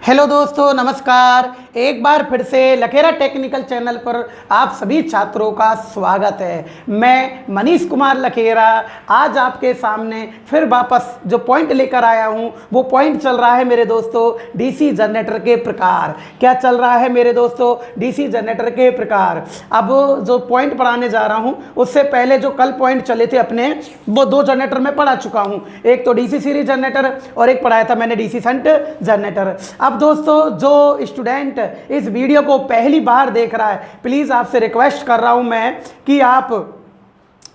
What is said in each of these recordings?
Hello दोस्तों, नमस्कार। एक बार फिर से लखेरा टेक्निकल चैनल पर आप सभी छात्रों का स्वागत है। मैं मनीष कुमार लखेरा आज आपके सामने फिर वापस जो पॉइंट लेकर आया हूँ वो पॉइंट चल रहा है मेरे दोस्तों डीसी जनरेटर के प्रकार। क्या चल रहा है मेरे दोस्तों? डीसी जनरेटर के प्रकार। अब जो पॉइंट पढ़ाने जा रहा हूँ उससे पहले जो कल पॉइंट चले थे अपने, वो दो जनरेटर में पढ़ा चुका हूँ। एक तो डीसी सीरीज जनरेटर और एक पढ़ाया था मैंने डीसी शंट जनरेटर। अब दोस्तों जो स्टूडेंट इस वीडियो को पहली बार देख रहा है, प्लीज़ आपसे रिक्वेस्ट कर रहा हूं मैं कि आप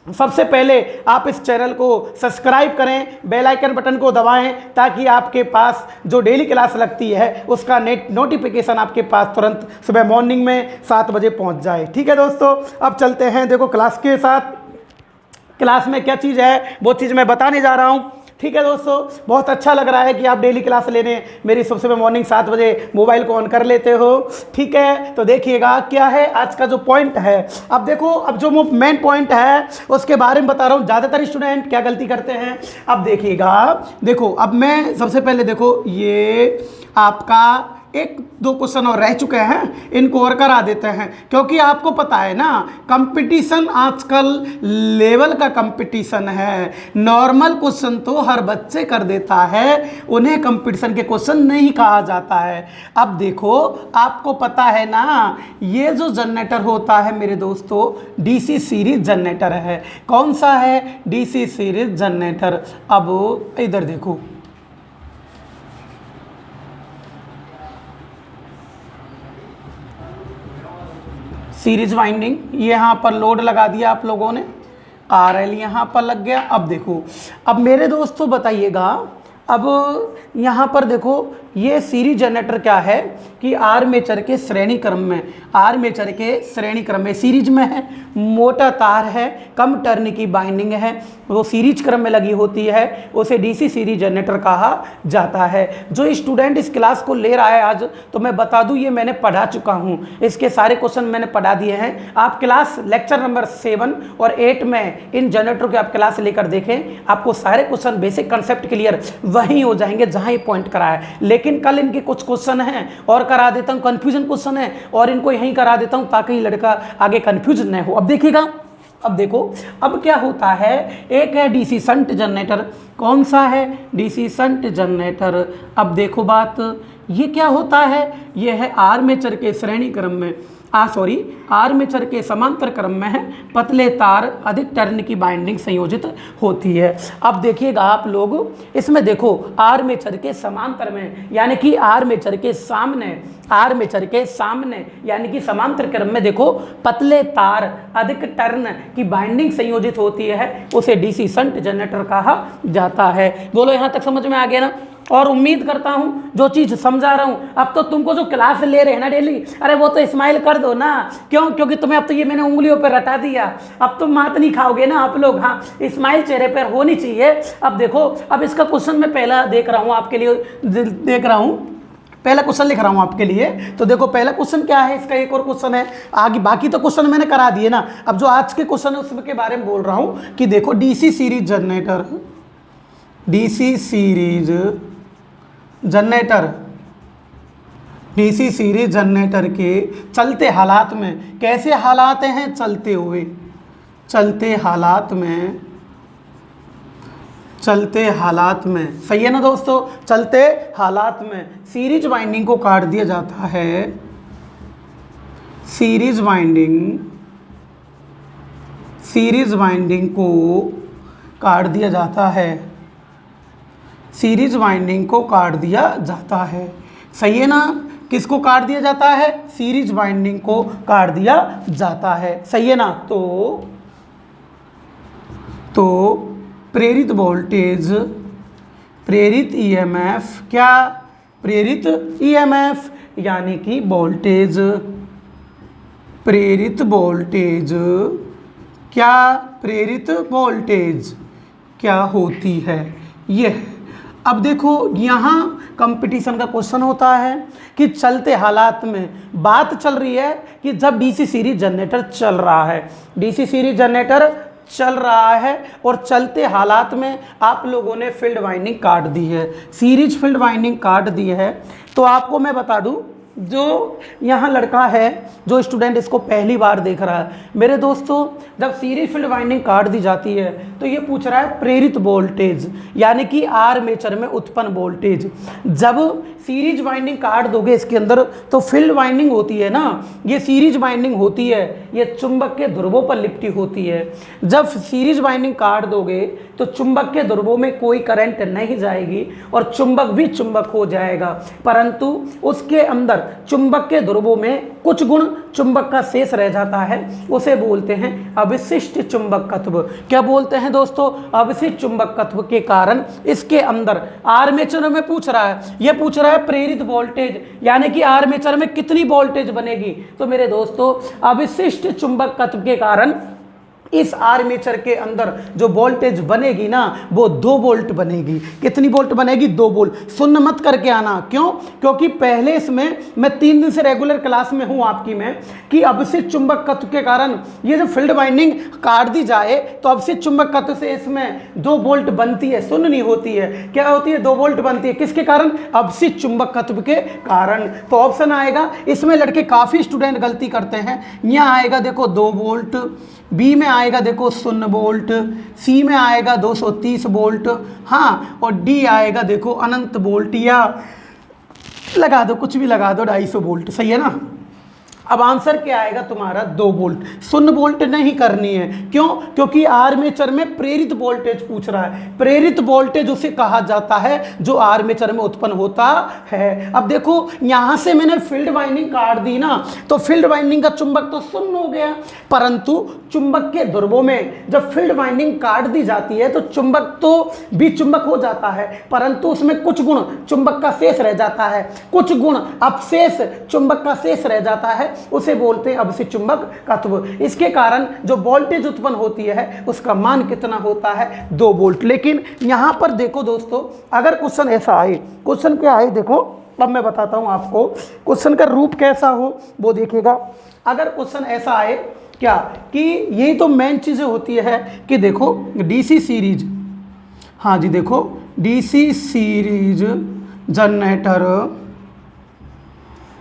सबसे पहले आप इस चैनल को सब्सक्राइब करें, बेल आइकन बटन को दबाएं ताकि आपके पास जो डेली क्लास लगती है उसका नोटिफिकेशन आपके पास तुरंत सुबह मॉर्निंग में 7 बजे पहुंच जाए। ठीक है दोस्तों, अब चलते हैं देखो क्लास के साथ। क्लास में क्या चीज़ है वो चीज़ मैं बताने जा रहा हूँ। ठीक है दोस्तों, बहुत अच्छा लग रहा है कि आप डेली क्लास लेने मेरी सुबह मॉर्निंग 7 बजे मोबाइल को ऑन कर लेते हो। ठीक है, तो देखिएगा क्या है आज का जो पॉइंट है। अब देखो, अब जो मेन पॉइंट है उसके बारे में बता रहा हूँ। ज़्यादातर स्टूडेंट क्या गलती करते हैं, अब देखिएगा। देखो, अब मैं सबसे पहले देखो ये आपका एक दो क्वेश्चन और रह चुके हैं, इनको और करा देते हैं क्योंकि आपको पता है ना कंपटीशन आजकल लेवल का कंपटीशन है। नॉर्मल क्वेश्चन तो हर बच्चे कर देता है, उन्हें कंपटीशन के क्वेश्चन नहीं कहा जाता है। अब देखो, आपको पता है ना ये जो जनरेटर होता है मेरे दोस्तों डीसी सीरीज जनरेटर है। कौन सा है? DC series generator. अब इधर देखो, सीरीज वाइंडिंग यहाँ पर लोड लगा दिया आप लोगों ने, आरएल यहाँ पर लग गया। अब देखो, अब मेरे दोस्तों बताइएगा, अब यहाँ पर देखो ये सीरीज जनरेटर क्या है कि आर्मेचर के श्रेणी क्रम में, आर्मेचर के श्रेणी क्रम में सीरीज में है, मोटा तार है, कम टर्न की बाइंडिंग है, वो सीरीज क्रम में लगी होती है, उसे डीसी सीरीज जनरेटर कहा जाता है। जो स्टूडेंट इस क्लास को ले रहा है आज, तो मैं बता दूं ये मैंने पढ़ा चुका हूं, इसके सारे क्वेश्चन मैंने पढ़ा दिए हैं। आप क्लास लेक्चर नंबर 7 और 8 में इन जनरेटर की आप क्लास लेकर देखें, आपको सारे क्वेश्चन बेसिक कंसेप्ट क्लियर वहीं हो जाएंगे जहां ये पॉइंट करा है। लेकिन कल इनके कुछ क्वेश्चन हैं और करा देता हूं, कंफ्यूजन क्वेश्चन है और इनको यहीं करा देता हूं ताकि लड़का आगे कंफ्यूज न हो। अब देखिएगा, अब देखो अब क्या होता है। एक है डीसी शंट जनरेटर। कौन सा है? DC shunt generator. अब देखो बात, ये क्या होता है? ये है आर्मेचर के श्रेणी क्रम में, आर्मेचर के समांतर क्रम में है, पतले तार, अधिक टर्न की बाइंडिंग संयोजित होती है। अब देखिएगा आप लोग, इसमें देखो आर्मेचर के समांतर में यानी कि आर्मेचर के सामने, आर्मेचर के सामने यानी कि समांतर क्रम में देखो पतले तार, अधिक टर्न की बाइंडिंग संयोजित होती है, उसे डीसी शंट जनरेटर कहा जाता है। बोलो यहाँ तक समझ में आ गया ना? और उम्मीद करता हूँ जो चीज़ समझा रहा हूँ, अब तो तुमको जो क्लास ले रहे हैं ना डेली, अरे वो तो स्माइल कर दो ना। क्यों? क्योंकि तुम्हें अब तो ये मैंने उंगलियों पर रटा दिया, अब तुम मात नहीं खाओगे ना आप लोग। हाँ, स्माइल चेहरे पर होनी चाहिए। अब देखो, अब इसका क्वेश्चन मैं पहला देख रहा हूँ आपके लिए, देख रहा हूँ, पहला क्वेश्चन लिख रहा हूँ आपके लिए। तो देखो पहला क्वेश्चन क्या है, इसका एक और क्वेश्चन है आगे, बाकी तो क्वेश्चन मैंने करा दिए ना। अब जो आज के क्वेश्चन है उसके बारे में बोल रहा हूँ कि देखो DC series generator, DC series generator, DC series generator के चलते हालात में, कैसे हालात हैं? चलते हुए, चलते हालात में, चलते हालात में, सही है ना दोस्तों? चलते हालात में सीरीज वाइंडिंग को काट दिया जाता है, सीरीज वाइंडिंग, सीरीज वाइंडिंग को काट दिया जाता है, सीरीज वाइंडिंग को काट दिया जाता है। सही है ना? किसको काट दिया जाता है? सीरीज वाइंडिंग को काट दिया जाता है। सही है ना? तो प्रेरित वोल्टेज, प्रेरित ईएमएफ, क्या? प्रेरित ईएमएफ यानी कि वोल्टेज, प्रेरित वोल्टेज, क्या? प्रेरित वोल्टेज क्या होती है? यह अब देखो यहाँ कंपटीशन का क्वेश्चन होता है कि चलते हालात में, बात चल रही है कि जब डीसी सीरीज जनरेटर चल रहा है, डीसी सीरीज जनरेटर चल रहा है और चलते हालात में आप लोगों ने फील्ड वाइंडिंग काट दी है, सीरीज फील्ड वाइंडिंग काट दी है। तो आपको मैं बता दूं, जो यहाँ लड़का है, जो स्टूडेंट इसको पहली बार देख रहा है, मेरे दोस्तों जब सीरीज फील्ड वाइंडिंग काट दी जाती है तो ये पूछ रहा है प्रेरित वोल्टेज, यानी कि आर्मेचर में उत्पन्न वोल्टेज। जब सीरीज वाइंडिंग काट दोगे इसके अंदर तो फील्ड वाइंडिंग होती है ना, ये सीरीज वाइंडिंग होती है, ये चुंबक के ध्रुवों पर लिपटी होती है। जब सीरीज वाइंडिंग काट दोगे तो चुंबक के ध्रुवों में कोई करंट नहीं जाएगी और चुंबक भी चुंबक हो जाएगा, परंतु उसके अंदर चुंबक के ध्रुवों में कुछ गुण चुंबक का शेष रह जाता है, उसे बोलते हैं अवशिष्ट चुंबकत्व। क्या बोलते हैं दोस्तों? अवशिष्ट चुंबकत्व के कारण इसके अंदर आर्मेचर में पूछ रहा है, ये पूछ रहा है प्रेरित वोल्टेज, यानी कि आर्मेचर में कितनी वोल्टेज बनेगी। तो मेरे दोस्तों अवशिष्ट चुंबकत्व के कारण इस आर्मेचर के अंदर जो वोल्टेज बनेगी ना वो 2 वोल्ट बनेगी। कितनी वोल्ट बनेगी? 2 वोल्ट। सुन्न मत करके आना, क्यों? क्योंकि पहले इसमें मैं 3 दिन से रेगुलर क्लास में हूं आपकी में कि अवशिष्ट चुंबकत्व के कारण ये जो फील्ड वाइंडिंग काट दी जाए तो अवशिष्ट चुंबकत्व से इसमें 2 वोल्ट बनती है, सुन्न नहीं होती है, क्या होती है? 2 वोल्ट बनती है। किसके कारण? अवशिष्ट चुंबकत्व के कारण। तो ऑप्शन आएगा, इसमें लड़के काफ़ी स्टूडेंट गलती करते हैं। यहाँ आएगा देखो 2 वोल्ट, बी में आएगा देखो 0 वोल्ट, सी में आएगा 230 वोल्ट, हाँ, और डी आएगा देखो अनंत वोल्ट, या लगा दो कुछ भी लगा दो 250 वोल्ट। सही है ना? अब आंसर क्या आएगा तुम्हारा? 2 वोल्ट। 0 वोल्ट नहीं करनी है, क्यों? क्योंकि आर्मेचर में प्रेरित वोल्टेज पूछ रहा है। प्रेरित वोल्टेज उसे कहा जाता है जो आर्मेचर में उत्पन्न होता है। अब देखो यहां से मैंने फील्ड वाइंडिंग काट दी ना, तो फील्ड वाइंडिंग का चुंबक तो शून्य हो गया, परंतु चुंबक के ध्रुवों में जब फील्ड वाइंडिंग काट दी जाती है तो चुंबक तो भी चुंबक हो जाता है, परंतु उसमें कुछ गुण चुंबक का शेष रह जाता है, कुछ गुण अवशेष चुंबक का शेष रह जाता है, उसे बोलते हैं अवशिष्ट चुंबकत्व। इसके कारण जो वोल्टेज उत्पन्न होती है उसका मान कितना होता है? 2 वोल्ट। लेकिन यहां पर देखो दोस्तों, अगर क्वेश्चन ऐसा आए, क्वेश्चन क्या आए देखो, अब मैं बताता हूं आपको क्वेश्चन का रूप कैसा हो वो देखिएगा। अगर क्वेश्चन ऐसा आए क्या कि यही तो मेन चीजें होती है कि देखो डीसी सीरीज, हाँ जी देखो डीसी सीरीज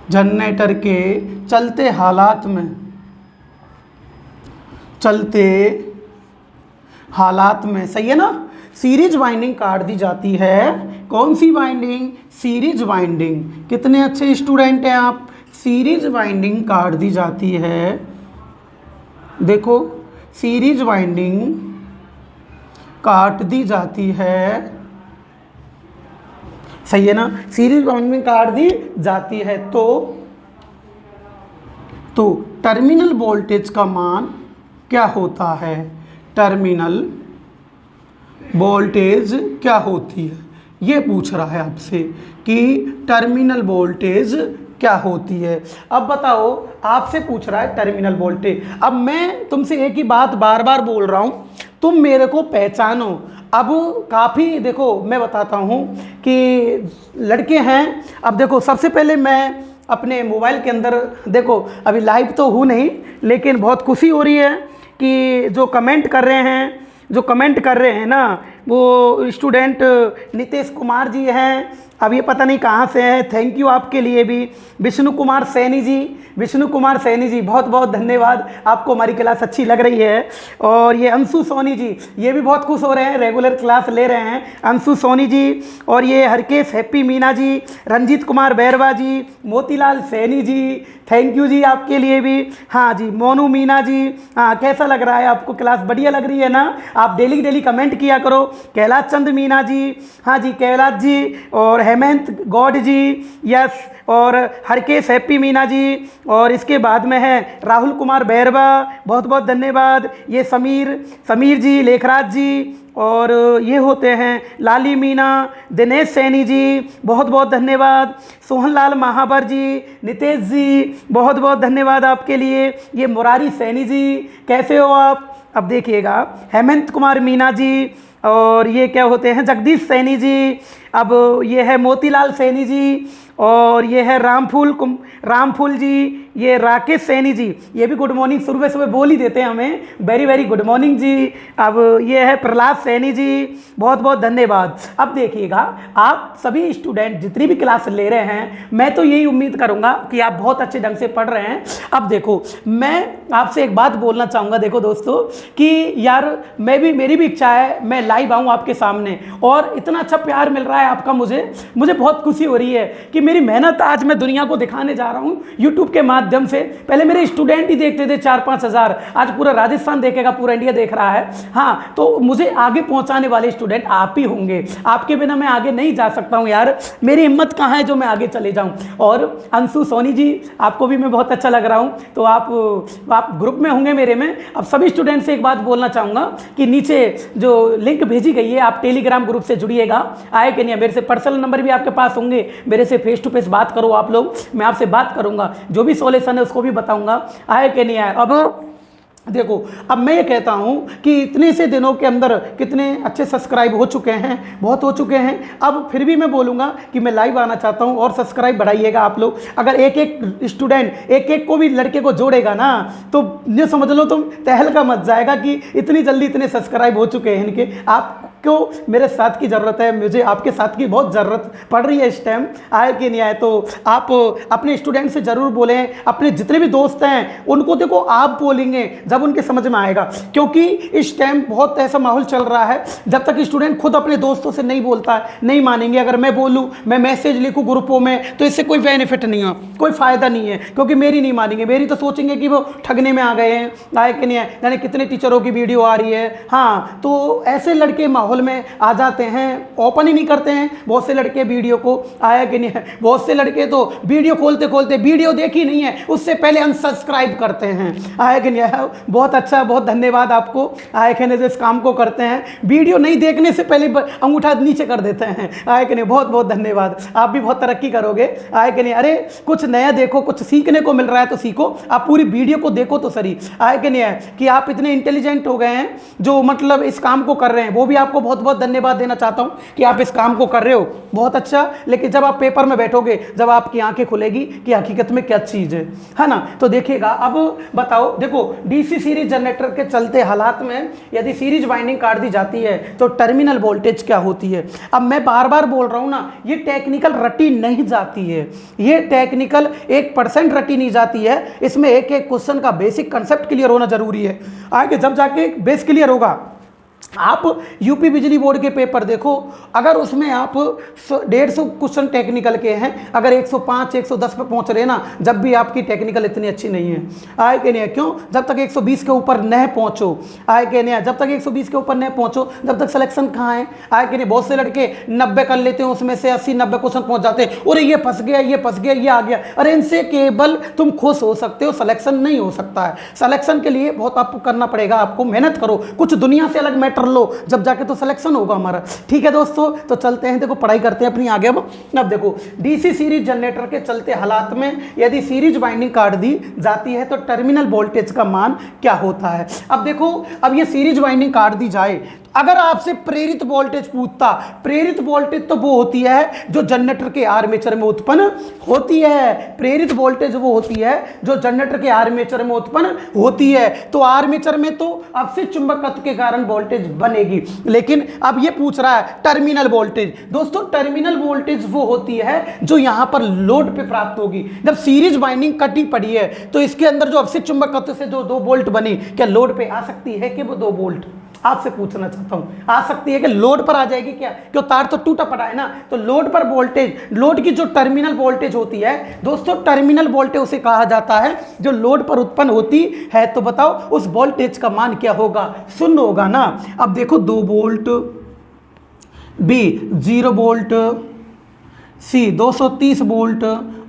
जनरेटर के चलते हालात में सही है ना, सीरीज वाइंडिंग काट दी जाती है। कौन सी वाइंडिंग? Series winding. कितने अच्छे स्टूडेंट हैं आप? सीरीज वाइंडिंग काट दी जाती है। देखो सीरीज वाइंडिंग काट दी जाती है, सही है ना, सीरीज वाइंडिंग काट दी जाती है तो टर्मिनल वोल्टेज का मान क्या होता है? टर्मिनल वोल्टेज क्या होती है, ये पूछ रहा है आपसे कि टर्मिनल वोल्टेज क्या होती है। अब बताओ, आपसे पूछ रहा है टर्मिनल वोल्टेज। अब मैं तुमसे एक ही बात बार बार बोल रहा हूं, तुम मेरे को पहचानो। अब काफ़ी देखो मैं बताता हूं कि लड़के हैं। अब देखो सबसे पहले मैं अपने मोबाइल के अंदर देखो, अभी लाइव तो हूँ नहीं, लेकिन बहुत खुशी हो रही है कि जो कमेंट कर रहे हैं ना वो स्टूडेंट नितेश कुमार जी हैं। अब ये पता नहीं कहाँ से हैं, थैंक यू आपके लिए भी। विष्णु कुमार सैनी जी बहुत बहुत धन्यवाद, आपको हमारी क्लास अच्छी लग रही है। और ये अंशु सोनी जी, ये भी बहुत खुश हो रहे हैं, रेगुलर क्लास ले रहे हैं अंशु सोनी जी। और ये Harkesh Happy Meena ji, Ranjit Kumar Bairwa ji, Motilal Saini ji, thank you ji आपके लिए भी। हाँ जी मोनू मीना जी, हाँ कैसा लग रहा है आपको क्लास? बढ़िया लग रही है ना? आप डेली कमेंट किया करो। कैलाश चंद मीना जी, हाँ जी कैलाश जी, और हेमंत गौड जी, यस, और हरकेश हैप्पी मीना जी, और इसके बाद में है राहुल कुमार बैरवा, बहुत बहुत धन्यवाद। ये समीर जी, लेखराज जी, और ये होते हैं लाली मीना, दिनेश सैनी जी, बहुत बहुत धन्यवाद। सोहनलाल महावर जी, नितेश जी, बहुत बहुत धन्यवाद आपके लिए। ये मुरारी सैनी जी, कैसे हो आप? अब देखिएगा हेमंत कुमार मीना जी, और ये क्या होते हैं जगदीश सैनी जी, अब ये है मोतीलाल सैनी जी, और ये है रामफूल जी, ये राकेश सैनी जी, ये भी गुड मॉर्निंग सुबह सुबह बोल ही देते हैं हमें, वेरी वेरी गुड मॉर्निंग जी। अब ये है प्रहलाद सैनी जी, बहुत बहुत धन्यवाद। अब देखिएगा, आप सभी स्टूडेंट जितनी भी क्लास ले रहे हैं, मैं तो यही उम्मीद करूंगा कि आप बहुत अच्छे ढंग से पढ़ रहे हैं। अब देखो, मैं आपसे एक बात बोलना चाहूँगा, देखो दोस्तों कि यार मेरी भी इच्छा है मैं लाइव आऊँ आपके सामने, और इतना अच्छा प्यार मिल रहा है आपका, मुझे बहुत खुशी हो रही है कि मेरी मेहनत आज मैं दुनिया को दिखाने जा रहा हूँ यूट्यूब के माध्यम से। पहले मेरे स्टूडेंट ही देखते थे 4-5 हज़ार, आज पूरा राजस्थान देखेगा, पूरा इंडिया देख रहा है। हाँ, तो मुझे आगे पहुँचाने वाले स्टूडेंट आप ही होंगे, आपके बिना मैं आगे नहीं जा सकता हूँ यार, मेरी हिम्मत कहाँ है जो मैं आगे चले जाऊँ। और अंशु सोनी जी, आपको भी मैं बहुत अच्छा लग रहा हूँ, तो आप ग्रुप में होंगे मेरे में। अब सभी स्टूडेंट से एक बात बोलना चाहूँगा कि नीचे जो लिंक भेजी गई है, आप टेलीग्राम ग्रुप से जुड़िएगा। आए कि नहीं, मेरे से पर्सनल नंबर भी आपके पास होंगे, मेरे से फेस टू फेस बात करो आप लोग, मैं आपसे बात करूँगा, जो भी सॉल्यूशन है उसको भी बताऊँगा। आए कि नहीं आए। अब देखो, अब मैं ये कहता हूँ कि इतने से दिनों के अंदर कितने अच्छे सब्सक्राइब हो चुके हैं, बहुत हो चुके हैं। अब फिर भी मैं बोलूँगा कि मैं लाइव आना चाहता हूँ, और सब्सक्राइब बढ़ाइएगा आप लोग। अगर एक एक स्टूडेंट एक को भी लड़के को जोड़ेगा ना, तो ये समझ लो तुम तहलका मच जाएगा कि इतनी जल्दी इतने सब्सक्राइब हो चुके हैं इनके। आपको मेरे साथ की ज़रूरत है, मुझे आपके साथ की बहुत ज़रूरत पड़ रही है इस टाइम। आए कि नहीं आए, तो आप अपने स्टूडेंट से ज़रूर बोलें, अपने जितने भी दोस्त हैं उनको देखो आप बोलेंगे जब उनके समझ में आएगा, क्योंकि इस टाइम बहुत ऐसा माहौल चल रहा है, जब तक स्टूडेंट खुद अपने दोस्तों से नहीं बोलता है नहीं मानेंगे। अगर मैं बोलूँ, मैं मैसेज लिखूँ ग्रुपों में, तो इससे कोई बेनिफिट नहीं है, कोई फ़ायदा नहीं है, क्योंकि मेरी नहीं मानेंगे, मेरी तो सोचेंगे कि वो ठगने में आ गए हैं। आए कि नहीं आए, यानी कितने टीचरों की वीडियो आ रही है। हाँ, तो ऐसे लड़के माहौल में आ जाते हैं, ओपन ही नहीं करते हैं बहुत से लड़के वीडियो को। आया कि नहीं है, बहुत से लड़के तो वीडियो खोलते खोलते वीडियो देखी नहीं है उससे पहले अनसब्सक्राइब करते हैं। आया कि नहीं है, बहुत अच्छा, बहुत धन्यवाद आपको। आए कि नहीं, जो इस काम को करते हैं, वीडियो नहीं देखने से पहले अंगूठा नीचे कर देते हैं। आए कि नहीं, बहुत बहुत धन्यवाद, आप भी बहुत तरक्की करोगे। आए कि नहीं, अरे कुछ नया देखो, कुछ सीखने को मिल रहा है तो सीखो, आप पूरी वीडियो को देखो तो सही। आए कि नहीं है कि आप इतने इंटेलिजेंट हो गए हैं जो मतलब इस काम को कर रहे हैं, वो भी आपको बहुत बहुत धन्यवाद देना चाहता हूं कि आप इस काम को कर रहे हो, बहुत अच्छा। लेकिन जब आप पेपर में बैठोगे, जब आपकी आंखें खुलेगी कि हकीकत में क्या चीज़ है ना, तो देखिएगा। अब बताओ, देखो डीसी सीरीज जनरेटर के चलते हालात में यदि सीरीज वाइंडिंग काट दी जाती है तो टर्मिनल वोल्टेज क्या होती है। अब मैं बार बार बोल रहा हूं ना, ये टेक्निकल रटी नहीं जाती है, ये टेक्निकल 1% रटी नहीं जाती है, इसमें एक एक क्वेश्चन का बेसिक कंसेप्ट क्लियर होना जरूरी है। आगे जब जाके बेस क्लियर होगा। आप यूपी बिजली बोर्ड के पेपर देखो, अगर उसमें आप 150 क्वेश्चन टेक्निकल के हैं, अगर 105 110 पे पहुंच रहे ना, जब भी आपकी टेक्निकल इतनी अच्छी नहीं है। आए कि नहीं, क्यों? जब तक 120 के ऊपर न पहुंचो। आए कि नहीं, जब तक 120 के ऊपर न पहुंचो, जब तक सिलेक्शन कहाँ है। आए कि नहीं, बहुत से लड़के 90 कर लेते हैं, उसमें से 80-90 क्वेश्चन पहुंच जाते हैं, अरे ये फंस गया, ये फंस गया, ये आ गया। अरे इनसे केवल तुम खुश हो सकते हो, सिलेक्शन नहीं हो सकता है। सिलेक्शन के लिए बहुत आपको करना पड़ेगा, आपको मेहनत करो, कुछ दुनिया से अलग मैटर लो, जब जाके तो सिलेक्शन होगा हमारा। ठीक है दोस्तों, तो चलते हैं, देखो पढ़ाई करते हैं अपनी आगे। अब देखो, डीसी सीरीज जनरेटर के चलते हालात में यदि सीरीज वाइंडिंग काट दी जाती है तो टर्मिनल वोल्टेज का मान क्या होता है। अब देखो, अब ये सीरीज वाइंडिंग काट दी जाए, अगर आपसे प्रेरित वोल्टेज पूछता, प्रेरित वोल्टेज तो वो होती है जो जनरेटर के आर्मेचर में उत्पन्न होती है। प्रेरित वोल्टेज वो होती है जो जनरेटर के आर्मेचर में उत्पन्न होती है। तो आर्मेचर में तो अपसित चुंबकत्व के कारण वोल्टेज बनेगी, लेकिन अब ये पूछ रहा है टर्मिनल वोल्टेज। दोस्तों, टर्मिनल वोल्टेज वो होती है जो यहां पर लोड पे प्राप्त होगी। जब सीरीज वाइंडिंग कटी पड़ी है तो इसके अंदर जो अपसित चुंबकत्व से जो 2 वोल्ट बनी, क्या लोड पे आ सकती है कि वो 2 वोल्ट? आपसे पूछना चाहता हूं, आ सकती है कि लोड पर आ जाएगी क्या? क्यों, तार तो टूटा पड़ा है ना। तो लोड पर वोल्टेज, लोड की जो टर्मिनल वोल्टेज होती है दोस्तों, टर्मिनल वोल्टेज उसे कहा जाता है जो लोड पर उत्पन्न होती है। तो बताओ उस वोल्टेज का मान क्या होगा? 0 होगा ना। अब देखो, 2 वोल्ट, बी 0 वोल्ट, सी 230 वोल्ट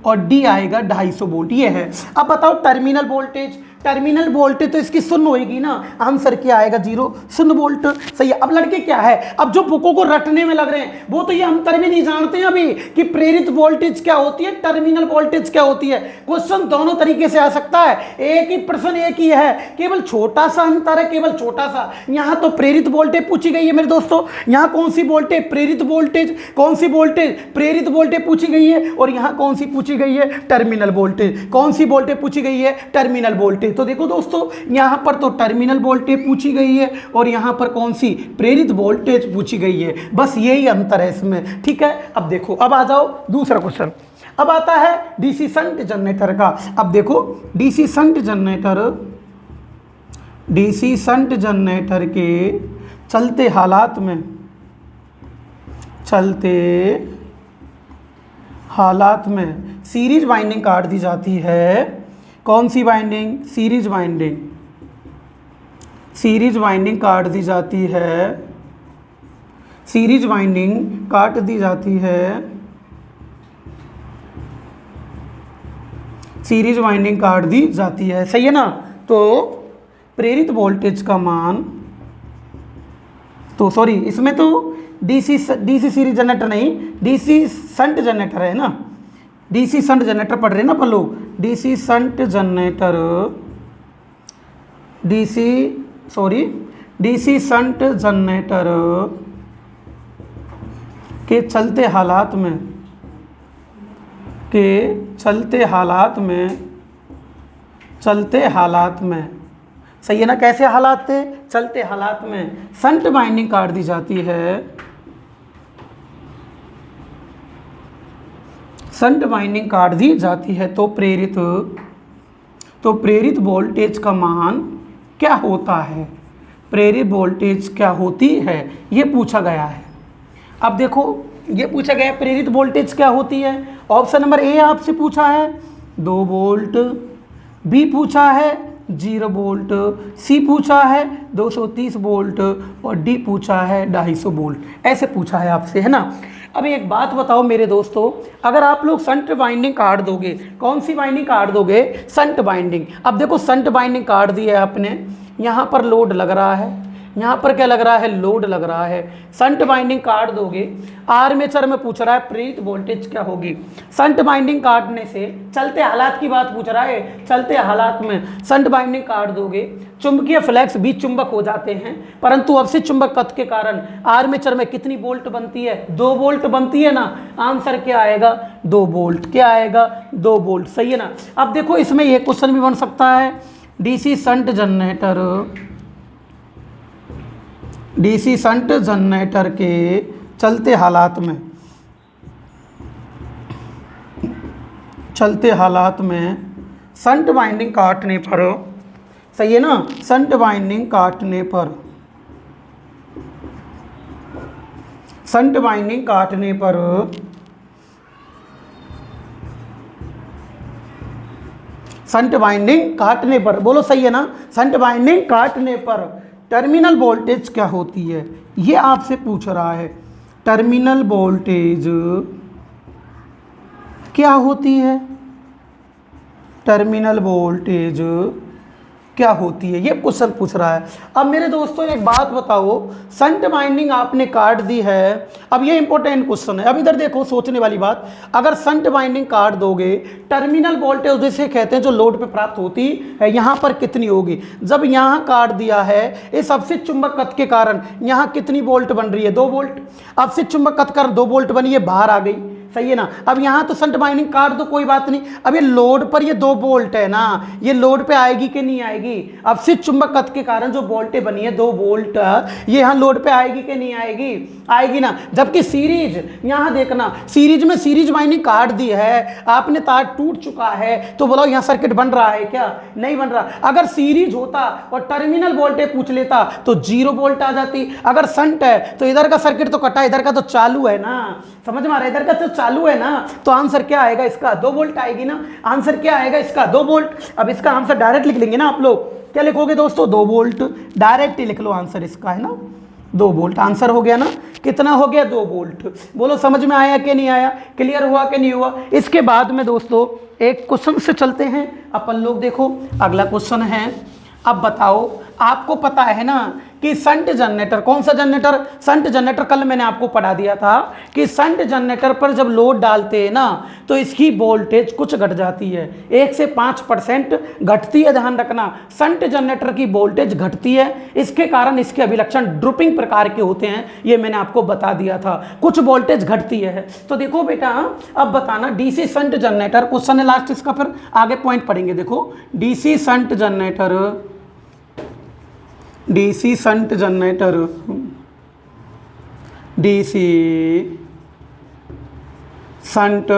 और डी आएगा 250 वोल्ट। ये है। अब बताओ टर्मिनल वोल्टेज, टर्मिनल वोल्टेज तो इसकी शून्य होगी ना, आंसर क्या आएगा 0, शून्य वोल्ट। सही है। अब लड़के क्या है, अब जो बुकों को रटने में लग रहे हैं वो तो ये अंतर भी नहीं जानते हैं अभी कि प्रेरित वोल्टेज क्या होती है, टर्मिनल वोल्टेज क्या होती है। क्वेश्चन दोनों तरीके से आ सकता है, एक ही प्रश्न एक ही है, केवल छोटा सा अंतर है, केवल छोटा सा। यहाँ तो प्रेरित वोल्टेज पूछी गई है मेरे दोस्तों, यहाँ कौन सी वोल्टेज, प्रेरित वोल्टेज, कौन सी वोल्टेज, प्रेरित वोल्टेज पूछी गई है, और यहाँ कौन सी पूछी गई है, टर्मिनल वोल्टेज। कौन सी वोल्टेज पूछी गई है, टर्मिनल वोल्टेज। तो देखो दोस्तों यहाँ पर तो टर्मिनल वोल्टेज पूछी गई है और यहाँ पर कौन सी, प्रेरित वोल्टेज पूछी गई है, बस यही अंतर है इसमें। ठीक है। अब देखो, अब आ जाओ दूसरा क्वेश्चन। अब आता है डीसी शंट जनरेटर का। अब देखो DC shunt generator, DC shunt generator के चलते हालात में, चलते हालात में सीरीज वाइंडिंग काट दी जाती है। कौन सी winding, series winding, series winding काट दी जाती है, सीरीज वाइंडिंग काट दी जाती है, सीरीज वाइंडिंग काट दी जाती है। सही है ना। तो प्रेरित वोल्टेज का मान, तो सॉरी इसमें तो डीसी सीरीज जनरेटर नहीं, डीसी शंट जनरेटर है ना, डीसी शंट जनरेटर पढ़ रहे हैं ना अपन लोग, DC shunt generator, DC shunt generator के चलते हालात में, के चलते हालात में, चलते हालात में, सही है ना। कैसे हालात थे, चलते हालात में शंट वाइंडिंग काट दी जाती है, शंट वाइंडिंग काट दी जाती है। तो प्रेरित वोल्टेज का मान क्या होता है, प्रेरित वोल्टेज क्या होती है, ये पूछा गया है। अब देखो ये पूछा गया है प्रेरित वोल्टेज क्या होती है। ऑप्शन नंबर ए आपसे पूछा है 2 वोल्ट, बी पूछा है 0 वोल्ट, सी पूछा है 230 वोल्ट और डी पूछा है 250 वोल्ट। ऐसे पूछा है आपसे, है ना। अब एक बात बताओ मेरे दोस्तों, अगर आप लोग शंट वाइंडिंग काट दोगे, कौन सी वाइंडिंग काट दोगे, शंट वाइंडिंग। अब देखो शंट वाइंडिंग काट दी है आपने, यहाँ पर लोड लग रहा है, यहाँ पर क्या लग रहा है, लोड लग रहा है। शंट वाइंडिंग काट दोगे, आर्मेचर में पूछ रहा है प्रेरित वोल्टेज क्या होगी। शंट वाइंडिंग काटने से, चलते हालात की बात पूछ रहा है, चलते हालात में शंट वाइंडिंग काट दोगे, चुंबकीय फ्लक्स भी चुंबक हो जाते हैं, परंतु अवशिष्ट चुंबकत्व के कारण आर्मेचर में कितनी वोल्ट बनती है, 2 वोल्ट बनती है ना। आंसर क्या आएगा, 2 वोल्ट। क्या आएगा, 2 वोल्ट। सही है ना। अब देखो इसमें यह क्वेश्चन भी बन सकता है, DC shunt generator, DC shunt generator के चलते हालात में, चलते हालात में शंट वाइंडिंग काटने पर, सही है ना, शंट वाइंडिंग काटने पर, शंट वाइंडिंग काटने पर शंट वाइंडिंग काटने पर, बोलो सही है ना, शंट वाइंडिंग काटने पर टर्मिनल वोल्टेज क्या होती है, ये आपसे पूछ रहा है। टर्मिनल वोल्टेज क्या होती है, टर्मिनल वोल्टेज क्या होती है, ये क्वेश्चन पूछ रहा है। अब मेरे दोस्तों एक बात बताओ, शंट वाइंडिंग आपने काट दी है, अब ये इंपॉर्टेंट क्वेश्चन है। अब इधर देखो सोचने वाली बात, अगर शंट वाइंडिंग काट दोगे, टर्मिनल वोल्टेज जिसे कहते हैं जो लोड पे प्राप्त होती है, यहाँ पर कितनी होगी। जब यहाँ काट दिया है, इस अवशिष्ट चुंबकत्व के कारण यहाँ कितनी वोल्ट बन रही है, 2 वोल्ट। अवशिष्ट चुंबकत्व कारण 2 वोल्ट बनी है, बाहर आ गई। सही है ना। अब यहाँ तो शंट वाइंडिंग काट दो, कोई बात नहीं। अब ये लोड पर ये 2 वोल्ट है ना, ये लोड पे आएगी कि नहीं आएगी। अवशिष्ट चुंबकत्व के कारण जो वोल्टेज बनी है 2 वोल्ट, ये यहाँ लोड पे आएगी कि नहीं आएगी, आएगी ना। जबकि सीरीज, यहाँ देखना, सीरीज में सीरीज वाइंडिंग काट दी है आपने, तार टूट चुका है, तो बोलो यहाँ सर्किट बन रहा है क्या, नहीं बन रहा। अगर सीरीज होता और टर्मिनल वोल्टेज पूछ लेता तो 0 वोल्ट आ जाती। अगर शंट है तो इधर का सर्किट तो कटा, इधर का तो चालू है ना, समझ में आ रहा है, इधर का तो चालू है ना, तो आंसर क्या आएगा इसका, 2 वोल्ट आएगी ना। आंसर क्या आएगा इसका, 2 वोल्ट। अब इसका आंसर डायरेक्ट लिख लेंगे ना आप लोग, क्या लिखोगे दोस्तों, 2 वोल्ट। डायरेक्ट ही लिख लो आंसर इसका, है ना, 2 वोल्ट। आंसर हो गया ना, कितना हो गया 2 वोल्ट। बोलो समझ में आया कि नहीं आया, क्लियर हुआ कि नहीं हुआ। इसके बाद में दोस्तों एक क्वेश्चन से चलते हैं अपन लोग। देखो अगला क्वेश्चन है, अब बताओ आपको पता है ना कि शंट जनरेटर, कौन सा जनरेटर, शंट जनरेटर, कल मैंने आपको पढ़ा दिया था कि शंट जनरेटर पर जब लोड डालते हैं ना तो इसकी वोल्टेज कुछ घट जाती है, 1 से 5% घटती है। ध्यान रखना, शंट जनरेटर की वोल्टेज घटती है, इसके कारण इसके अभिलक्षण ड्रूपिंग प्रकार के होते हैं, ये मैंने आपको बता दिया था। कुछ वोल्टेज घटती है। तो देखो बेटा अब बताना, डीसी शंट जनरेटर, क्वेश्चन है लास्ट इसका, फिर आगे पॉइंट पढ़ेंगे। देखो DC shunt generator, DC shunt generator, DC shunt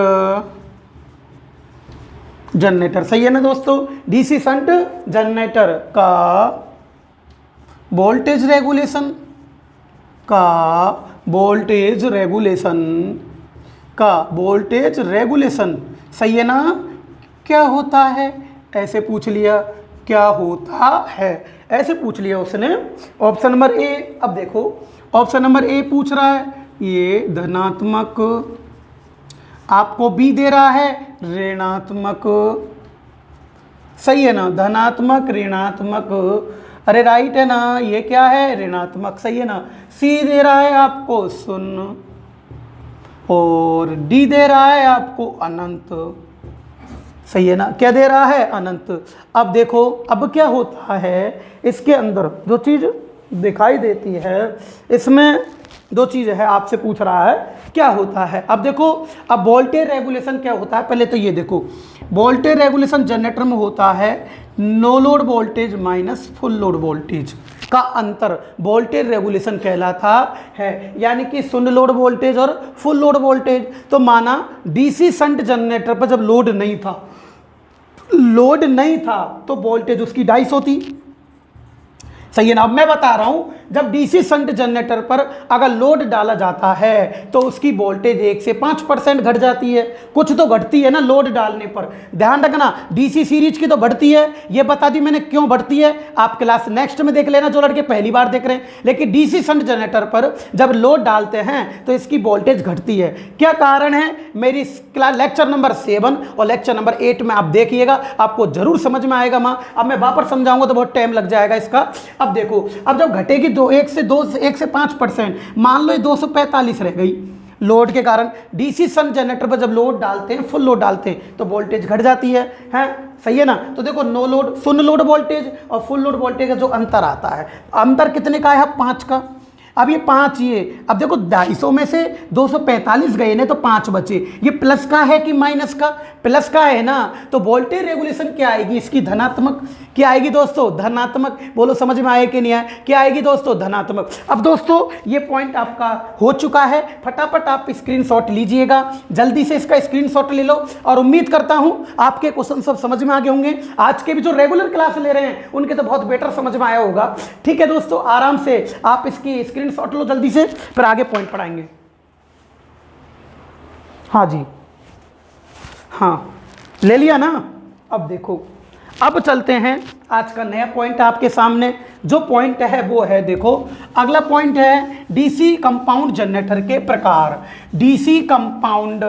generator, सही है ना दोस्तों। डीसी शंट जनरेटर का वोल्टेज रेगुलेशन, का वोल्टेज रेगुलेशन, का वोल्टेज रेगुलेशन, सही है ना। क्या होता है, ऐसे पूछ लिया, क्या होता है ऐसे पूछ लिया उसने। ऑप्शन नंबर ए, अब देखो ऑप्शन नंबर ए पूछ रहा है, ये धनात्मक, आपको बी दे रहा है ऋणात्मक, सही है ना, धनात्मक ऋणात्मक, अरे राइट है ना, ये क्या है ऋणात्मक, सही है ना। सी दे रहा है आपको शून्य, और डी दे रहा है आपको अनंत, सही है ना। क्या दे रहा है, अनंत। अब देखो अब क्या होता है, इसके अंदर जो चीज़ दिखाई देती है, इसमें 2 चीज़ है, आपसे पूछ रहा है क्या होता है। अब देखो अब वोल्टेज रेगुलेशन क्या होता है, पहले तो ये देखो, वोल्टेज रेगुलेशन जनरेटर में होता है no load voltage minus full load voltage का अंतर वोल्टेज रेगुलेशन कहलाता है, यानी कि शून्य लोड वोल्टेज और फुल लोड वोल्टेज। तो माना डीसी शंट जनरेटर पर जब लोड नहीं था तो वोल्टेज उसकी 250 होती, सही है ना। अब मैं बता रहा हूं, जब डीसी शंट जनरेटर पर अगर लोड डाला जाता है तो उसकी वोल्टेज 1 से 5% घट जाती है। कुछ तो घटती है ना लोड डालने पर, ध्यान रखना। डीसी सीरीज की तो बढ़ती है, ये बता दी मैंने क्यों बढ़ती है, आप क्लास नेक्स्ट में देख लेना जो लड़के पहली बार देख रहे हैं। लेकिन डीसी शंट जनरेटर पर जब लोड डालते हैं तो इसकी वोल्टेज घटती है। क्या कारण है, मेरी लेक्चर नंबर 7 और लेक्चर नंबर 8 में आप देखिएगा, आपको जरूर समझ में आएगा। माँ अब मैं वापस समझाऊंगा तो बहुत टाइम लग जाएगा इसका। अब देखो, अब जब घटेगी 1 से 5%, मान लो ये 245 रह गई लोड के कारण। डीसी शंट जनरेटर पर जब लोड डालते हैं, फुल लोड डालते हैं तो वोल्टेज घट जाती है, सही है ना। तो देखो नो लोड, शून्य लोड वोल्टेज और फुल लोड वोल्टेज का जो अंतर आता है, अंतर कितने का है, 5 का। अब ये 5, ये अब देखो 250 में से 245 गए ना तो 5 बचे। ये प्लस का है कि माइनस का, प्लस का है ना। तो वोल्टेज रेगुलेशन क्या आएगी इसकी, धनात्मक। क्या आएगी दोस्तों, धनात्मक। बोलो समझ में आए कि नहीं आए, क्या आएगी दोस्तों, धनात्मक। अब दोस्तों ये पॉइंट आपका हो चुका है, फटाफट आप स्क्रीनशॉट लीजिएगा, जल्दी से इसका स्क्रीनशॉट ले लो। और उम्मीद करता हूं आपके क्वेश्चन सब समझ में आ गए होंगे। आज के भी जो रेगुलर क्लास ले रहे हैं उनके तो बहुत बेटर समझ में आया होगा। ठीक है दोस्तों, आराम से आप इसकी स्क्रीनशॉट लो जल्दी से, फिर आगे पॉइंट पढ़ाएंगे। हाँ जी, हाँ ले लिया ना। अब देखो, अब चलते हैं आज का नया पॉइंट आपके सामने। जो पॉइंट है वो है, देखो अगला पॉइंट है डीसी कंपाउंड जनरेटर के प्रकार। डीसी कंपाउंड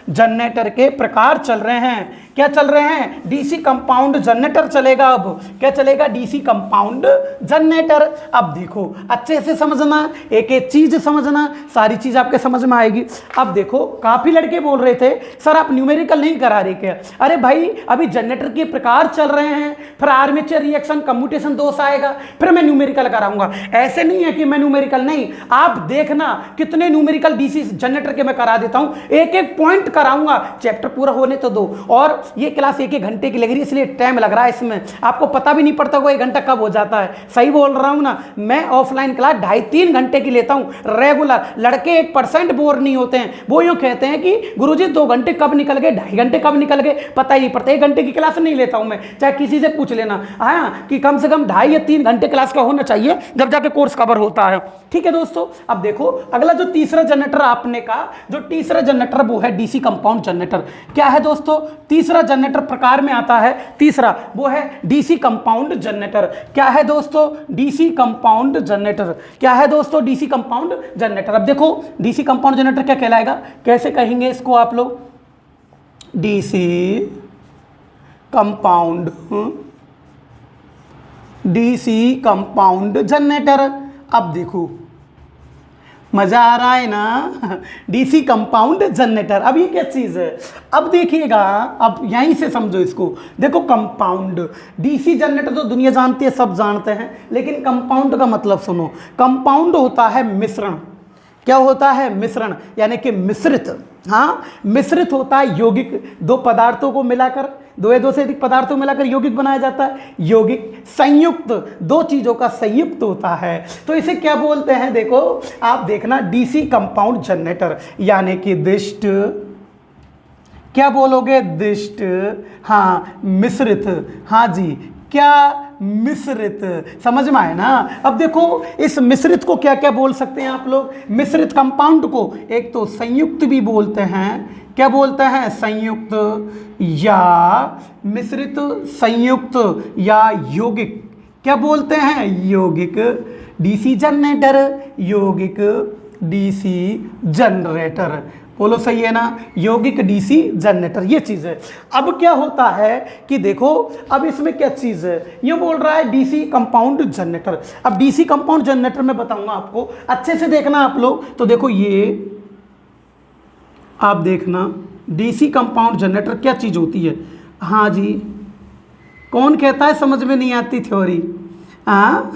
जनरेटर के प्रकार चल रहे हैं। क्या चल रहे हैं, डीसी कंपाउंड जनरेटर चलेगा। अब क्या चलेगा, डीसी कंपाउंड जनरेटर। अब देखो अच्छे से समझना, एक एक चीज समझना, सारी चीज आपके समझ में आएगी। अब देखो काफी लड़के बोल रहे थे सर आप न्यूमेरिकल नहीं करा रहे क्या। अरे भाई अभी जनरेटर के प्रकार चल रहे हैं, फिर आर्मेचर रिएक्शन कम्यूटेशन दोष आएगा, फिर मैं न्यूमेरिकल कराऊंगा। ऐसे नहीं है कि मैं न्यूमेरिकल नहीं, आप देखना कितने न्यूमेरिकल डीसी जनरेटर के मैं करा देता हूं, एक एक पॉइंट कराऊंगा। चैप्टर पूरा होने तो दो। और ये क्लास 1-1 घंटे की लग रही है इसलिए टाइम लग रहा है इसमें, आपको पता भी नहीं पड़ता वो 1 घंटा कब हो जाता है। सही बोल रहा हूं ना, मैं ऑफलाइन क्लास 2.5-3 घंटे की लेता हूं रेगुलर। लड़के 1% बोर नहीं होते हैं, वो यूं कहते हैं कि गुरुजी 2 घंटे कब निकल गए, 2.5 घंटे कब निकल गए, पता ही नहीं पड़ता। 1 घंटे की क्लास नहीं लेता हूं मैं, चाहे किसी से पूछ लेना। हाँ कि कम से कम 2.5 या 3 घंटे क्लास का होना चाहिए जब जाके कोर्स कवर होता है। ठीक है दोस्तों। दोस्तों। अब देखो अगला जो तीसरा जनरेटर आपने कहा, जो तीसरा जनरेटर वो है डीसी कंपाउंड जनरेटर। क्या है दोस्तों? तीसरा जनरेटर प्रकार में आता है, तीसरा वो है डीसी कंपाउंड जनरेटर। क्या है दोस्तों? DC compound generator. क्या है दोस्तों? DC compound generator. अब देखो डीसी कंपाउंड जनरेटर क्या कहलाएगा, कैसे कहेंगे इसको आप लोग? DC compound, DC compound generator. अब देखो मजा आ रहा है ना, डीसी कंपाउंड जनरेटर। अब ये क्या चीज है? अब देखिएगा, अब यहीं से समझो इसको। देखो कंपाउंड, डीसी जनरेटर तो दुनिया जानती है, सब जानते हैं, लेकिन कंपाउंड का मतलब सुनो। कंपाउंड होता है मिश्रण। क्या होता है? मिश्रण, यानी कि मिश्रित। हाँ, मिश्रित होता है यौगिक, दो पदार्थों को मिलाकर, दो या दो से अधिक पदार्थों को मिलाकर यौगिक बनाया जाता है। यौगिक संयुक्त, दो चीजों का संयुक्त होता है, तो इसे क्या बोलते हैं? देखो आप देखना, डीसी कंपाउंड जनरेटर, यानी कि दिष्ट, क्या बोलोगे? दिष्ट, हाँ मिश्रित, हाँ जी, क्या? मिश्रित। समझ में आए ना? अब देखो इस मिश्रित को क्या क्या बोल सकते हैं आप लोग? मिश्रित कंपाउंड को एक तो संयुक्त भी बोलते हैं। क्या बोलते हैं? संयुक्त या मिश्रित, संयुक्त या यौगिक। क्या बोलते हैं? यौगिक डीसी जनरेटर, यौगिक डीसी जनरेटर। बोलो सही है ना? यौगिक डीसी जनरेटर, ये चीज़ है। अब क्या होता है कि देखो, अब इसमें क्या चीज़ है, ये बोल रहा है डीसी कंपाउंड जनरेटर। अब डीसी कंपाउंड जनरेटर में बताऊंगा आपको, अच्छे से देखना आप लोग। तो देखो ये आप देखना, डीसी कंपाउंड जनरेटर क्या चीज़ होती है। हाँ जी, कौन कहता है समझ में नहीं आती थ्योरी? हाँ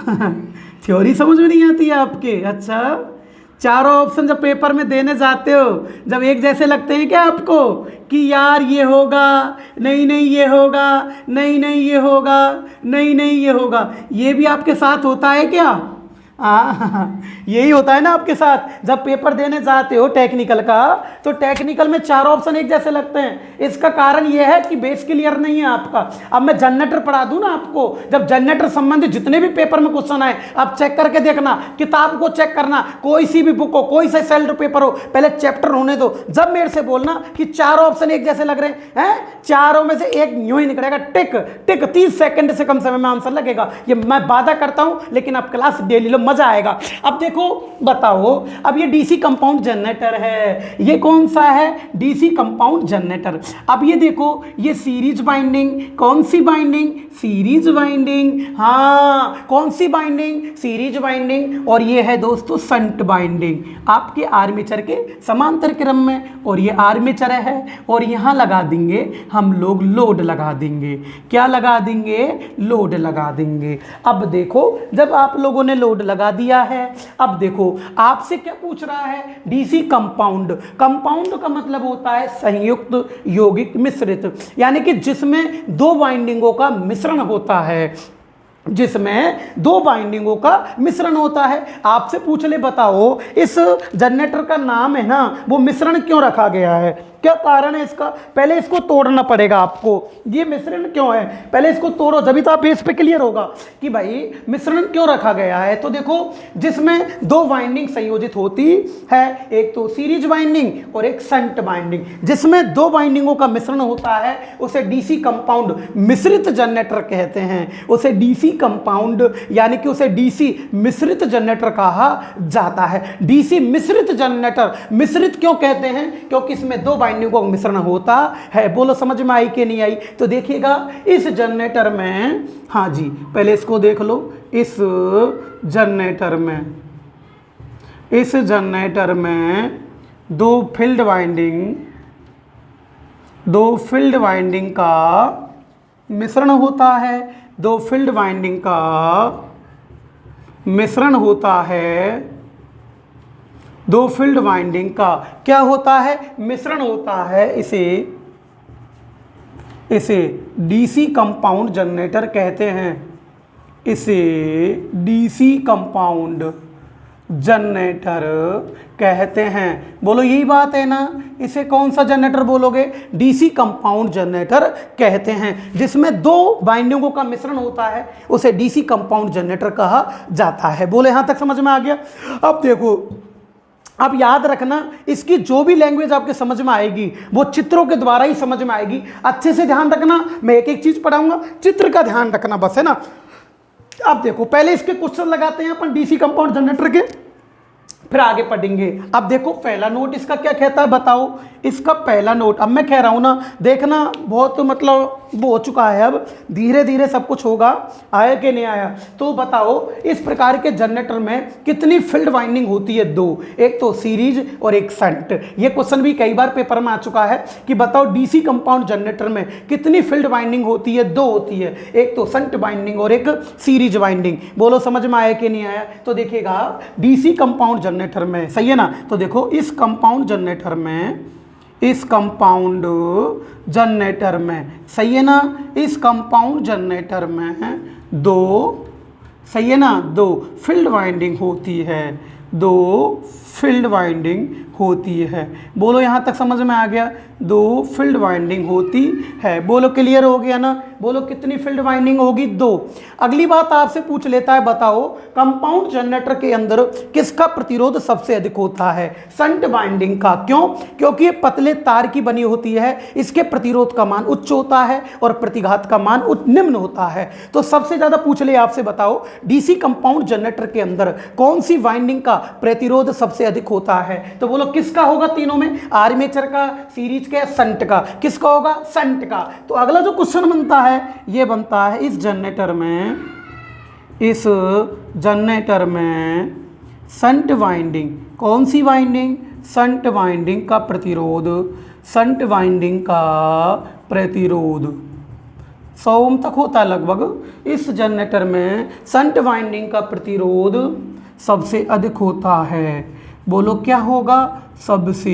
थ्योरी समझ में नहीं आती है आपके? अच्छा, चारों ऑप्शन जब पेपर में देने जाते हो, जब एक जैसे लगते हैं क्या आपको कि यार ये होगा, नहीं नहीं ये होगा, नहीं नहीं ये होगा, नहीं नहीं ये होगा, ये भी आपके साथ होता है क्या? यही होता है ना आपके साथ। जब पेपर देने जाते हो टेक्निकल का, तो टेक्निकल में चारों ऑप्शन एक जैसे लगते हैं। इसका कारण यह है कि बेस क्लियर नहीं है आपका। अब मैं जनरेटर पढ़ा दूं ना आपको, जब जनरेटर संबंधित जितने भी पेपर में क्वेश्चन आए, आप चेक करके देखना, किताब को चेक करना, कोई सी भी बुक हो, कोई सा सेल्फ पेपर हो, पहले चैप्टर होने दो, जब मेरे से बोलना कि चारों ऑप्शन एक जैसे लग रहे हैं, चारों में से एक यूं ही निकलेगा, टिक टिक, 30 सेकंड से कम समय में आंसर लगेगा। ये मैं वादा करता हूं, लेकिन आप क्लास डेली लो, मजा आएगा। अब देखो बताओ, अब ये डीसी कंपाउंड जनरेटर है, ये कौन सा है? DC compound generator. अब ये देखो, ये सीरीज बाइंडिंग, कौन सी बाइंडिंग? Series binding. हाँ, कौन सी बाइंडिंग? Series binding. और ये है दोस्तों शंट बाइंडिंग, आपके आर्मेचर के समांतर क्रम में। और ये आर्मेचर है, और यहां लगा देंगे हम लोग लोड लगा देंगे। क्या लगा देंगे? लोड लगा देंगे। अब देखो, जब आप लोगों ने लोड लगा दिया है, अब देखो आपसे क्या पूछ रहा है? DC compound. कंपाउंड का मतलब होता है संयुक्त, यौगिक, मिश्रित, यानी कि जिसमें दो बाइंडिंगों का मिश्रण होता है, जिसमें दो बाइंडिंगों का मिश्रण होता है। आपसे पूछ ले, बताओ इस जनरेटर का नाम है ना, वो मिश्रण क्यों रखा गया है? क्या कारण है इसका? पहले इसको तोड़ना पड़ेगा आपको। ये मिश्रण क्यों है, पहले इसको तोड़ो, जब तो आप बेस पे क्लियर होगा कि भाई मिश्रण क्यों रखा गया है। तो देखो, जिसमें दो बाइंडिंग संयोजित होती है, एक तो सीरीज बाइंडिंग और एक शंट बाइंडिंग। जिसमें दो बाइंडिंगों का मिश्रण होता है, उसे डीसी कंपाउंड मिश्रित जनरेटर कहते हैं। उसे डीसी कंपाउंड यानी कि उसे डीसी मिश्रित जनरेटर कहा जाता है। डीसी मिश्रित जनरेटर, मिश्रित क्यों कहते हैं? क्योंकि इसमें दो बाइंडिंगों का मिश्रण होता है। बोलो समझ में आई कि नहीं आई? तो देखिएगा इस जनरेटर में, हाँ जी, पहले इसको देख लो। इस जनरेटर में दो फील्ड वाइंडिंग का मिश्रण होता है। दो फील्ड वाइंडिंग का मिश्रण होता है। दो फील्ड वाइंडिंग का क्या होता है? मिश्रण होता है। इसे डीसी कंपाउंड जनरेटर कहते हैं। इसे डीसी कंपाउंड जनरेटर कहते हैं। बोलो यही बात है ना, इसे कौन सा जनरेटर बोलोगे? डीसी कंपाउंड जनरेटर कहते हैं। जिसमें दो बाइंडिंगों का मिश्रण होता है उसे डीसी कंपाउंड जनरेटर कहा जाता है। बोले यहां तक समझ में आ गया? अब देखो, अब याद रखना, इसकी जो भी लैंग्वेज आपके समझ में आएगी वो चित्रों के द्वारा ही समझ में आएगी। अच्छे से ध्यान रखना, मैं एक एक चीज पढ़ाऊंगा, चित्र का ध्यान रखना बस, है ना। अब देखो, पहले इसके क्वेश्चन लगाते हैं अपन डीसी कंपाउंड जनरेटर के, फिर आगे पढ़ेंगे। अब देखो पहला नोट इसका क्या कहता है बताओ। इसका पहला नोट, अब मैं कह रहा हूं ना, देखना बहुत मतलब वो हो चुका है, अब धीरे धीरे सब कुछ होगा। आया कि नहीं आया? तो बताओ इस प्रकार के जनरेटर में कितनी फील्ड वाइंडिंग होती है? दो, एक तो सीरीज और एक शंट। ये क्वेश्चन भी कई बार पेपर में आ चुका है कि बताओ डीसी कंपाउंड जनरेटर में कितनी फील्ड वाइंडिंग होती है? दो होती है, एक तो शंट वाइंडिंग और एक सीरीज वाइंडिंग। बोलो समझ में आया कि नहीं आया? तो देखिएगा डीसी कंपाउंड जनरेटर में, सही है ना। तो देखो इस कंपाउंड जनरेटर में, इस कंपाउंड जनरेटर में, सही है ना, इस कंपाउंड जनरेटर में दो, सही है ना, दो फील्ड वाइंडिंग होती है, दो फील्ड वाइंडिंग होती है। बोलो यहाँ तक समझ में आ गया? दो फील्ड वाइंडिंग होती है। बोलो क्लियर हो गया ना? बोलो कितनी फील्ड वाइंडिंग होगी? दो। अगली बात आपसे पूछ लेता है, बताओ कंपाउंड जनरेटर के अंदर किसका प्रतिरोध सबसे अधिक होता है? शंट वाइंडिंग का। क्यों? क्योंकि ये पतले तार की बनी होती है, इसके प्रतिरोध का मान उच्च होता है और प्रतिघात का मान निम्न होता है। तो सबसे ज्यादा पूछ ले आपसे, बताओ डीसी कंपाउंड जनरेटर के अंदर कौन सी वाइंडिंग का प्रतिरोध सबसे अधिक होता है? तो बोलो किसका होगा तीनों में? आर्मेचर का, सीरीज के, शंट का। किसका होगा? शंट का। तो अगला जो क्वेश्चन बनता है ये बनता है इस जनरेटर में, इस जनरेटर में शंट वाइंडिंग, कौन सी वाइंडिंग? शंट वाइंडिंग का प्रतिरोध, शंट वाइंडिंग का प्रतिरोध 100 ओम तक होता है लगभग। इस जनरेटर में शंट वाइंडिंग का प्रतिरोध सबसे अधिक होता है। बोलो क्या होगा? सबसे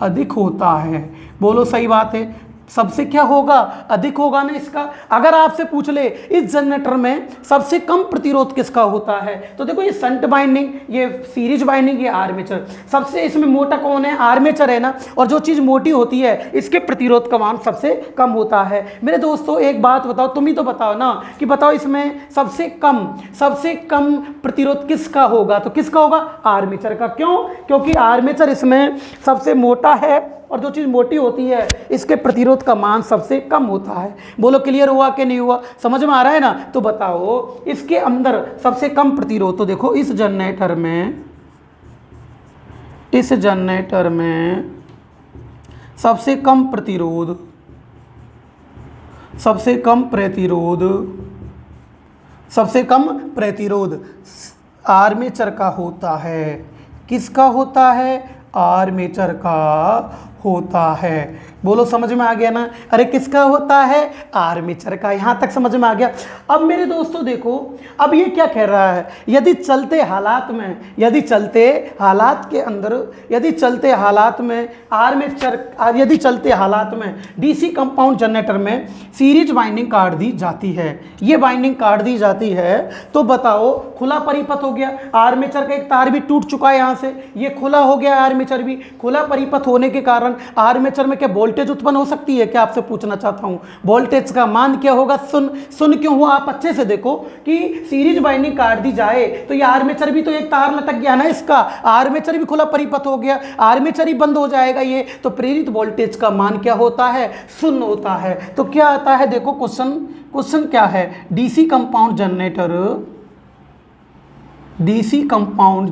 अधिक होता है। बोलो सही बात है, सबसे क्या होगा? अधिक होगा ना इसका। अगर आपसे पूछ ले इस जनरेटर में सबसे कम प्रतिरोध किसका होता है, तो देखो ये शंट बाइंडिंग, ये सीरीज बाइंडिंग, ये आर्मेचर। सबसे इसमें मोटा कौन है? आर्मेचर है ना। और जो चीज़ मोटी होती है इसके प्रतिरोध का मान सबसे कम होता है। मेरे दोस्तों एक बात बताओ, तुम ही तो बताओ ना, कि बताओ इसमें सबसे कम प्रतिरोध किसका होगा? तो किसका होगा? आर्मेचर का। क्यों? क्योंकि आर्मेचर इसमें सबसे मोटा है और जो चीज़ मोटी होती है इसके प्रतिरोध का मान सबसे कम होता है। बोलो क्लियर हुआ कि नहीं हुआ? समझ में आ रहा है ना? तो बताओ इसके अंदर सबसे कम प्रतिरोध, तो देखो इस जनरेटर में, इस जनरेटर में सबसे कम प्रतिरोध, सबसे कम प्रतिरोध, सबसे कम प्रतिरोध आर्मेचर का होता है। किसका होता है? आर्मेचर का होता है। बोलो समझ में आ गया ना? अरे किसका होता है? आर्मेचर का। यहां तक समझ में आ गया? अब मेरे दोस्तों देखो, अब ये क्या कह रहा है, यदि चलते हालात में, यदि चलते हालात के अंदर, यदि चलते हालात में आर्मेचर, यदि चलते हालात में डीसी कंपाउंड जनरेटर में सीरीज वाइंडिंग काट दी जाती है, ये वाइंडिंग काट दी जाती है, तो बताओ खुला परिपथ हो गया। आर्मेचर का एक तार भी टूट चुका है, यहां से ये खुला हो गया। आर्मेचर भी खुला परिपथ होने के कारण आर्मेचर में क्या वोल्टेज उत्पन्न हो सकती है? क्या आपसे पूछना चाहता हूं। वोल्टेज का मान क्या होगा? शून्य। क्यों हुआ? आप अच्छे से देखो कि सीरीज बाइंडिंग काट दी जाए तो ये आर्मेचर भी तो एक तार लटक गया ना इसका, आर्मेचर भी खुला परिपथ हो गया, आर्मेचर ही बंद हो जाएगा ये, तो प्रेरित वोल्टेज का मान क्या होता है? शून्य होता है। तो क्या आता है देखो क्वेश्चन क्या है? DC compound generator, DC compound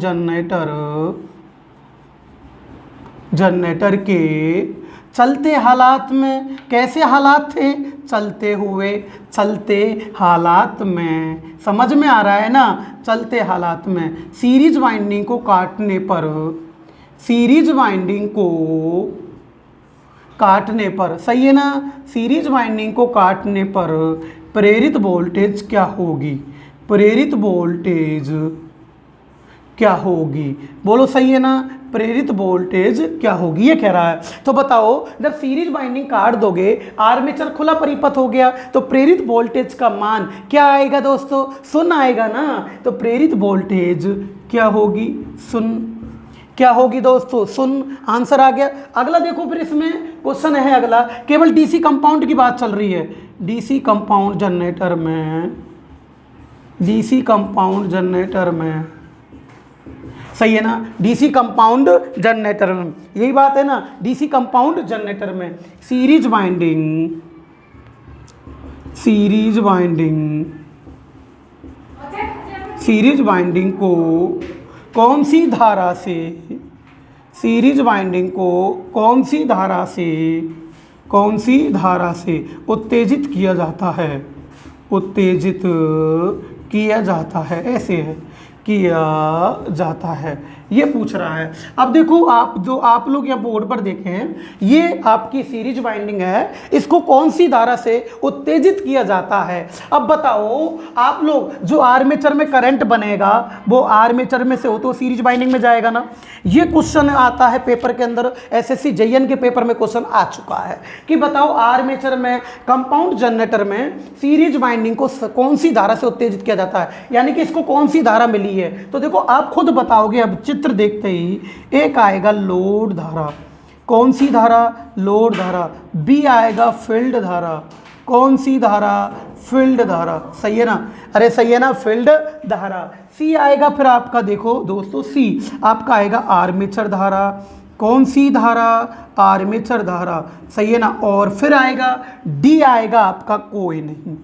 generator के चलते हालात में, कैसे हालात थे? चलते हालात में, समझ में आ रहा है ना? चलते हालात में सीरीज वाइंडिंग को काटने पर, सीरीज वाइंडिंग को काटने पर, सही है ना, सीरीज वाइंडिंग को काटने पर प्रेरित वोल्टेज क्या होगी? प्रेरित वोल्टेज क्या होगी? बोलो सही है ना? प्रेरित वोल्टेज क्या होगी, ये कह रहा है। तो बताओ, जब सीरीज बाइंडिंग काट दोगे, आर्मेचर खुला परिपथ हो गया, तो प्रेरित वोल्टेज का मान क्या आएगा दोस्तों? शून्य आएगा ना। तो प्रेरित वोल्टेज क्या होगी? शून्य। क्या होगी दोस्तों? शून्य। आंसर आ गया। अगला देखो, फिर इसमें क्वेश्चन है अगला, केवल डीसी कंपाउंड की बात चल रही है। डीसी कंपाउंड जनरेटर में, डीसी कंपाउंड जनरेटर में, सही है ना? डीसी कंपाउंड जनरेटर में यही बात है ना। डीसी कंपाउंड जनरेटर में series binding, series binding, series binding को कौन सी धारा से, सीरीज बाइंडिंग को कौन सी धारा से, कौन सी धारा से उत्तेजित किया जाता है? उत्तेजित किया जाता है, ऐसे है, किया जाता है, ये पूछ रहा है। अब देखो, आप जो आप लोग यहाँ बोर्ड पर देखे हैं, ये आपकी सीरीज बाइंडिंग है, इसको कौन सी धारा से उत्तेजित किया जाता है? अब बताओ आप लोग, जो आर्मेचर में करंट बनेगा वो आर्मेचर में से हो तो सीरीज बाइंडिंग में जाएगा ना। ये क्वेश्चन आता है पेपर के अंदर, एसएससी जेईएन के पेपर में क्वेश्चन आ चुका है कि बताओ आर्मेचर में, कंपाउंड जनरेटर में सीरीज बाइंडिंग को कौन सी धारा से उत्तेजित किया जाता है, यानी कि इसको कौन सी धारा मिली है। तो देखो आप खुद बताओगे, अब चित्र देखते ही एक आएगा लोड धारा, कौन सी धारा? लोड धारा। बी आएगा फील्ड धारा, कौन सी धारा? फील्ड धारा, सही है ना? अरे सही है ना, फील्ड धारा। सी आएगा फिर आपका, देखो दोस्तों, सी आपका आएगा आर्मेचर धारा, कौन सी धारा? आर्मेचर धारा, सही है ना? और फिर आएगा डी आएगा आपका कोई नहीं।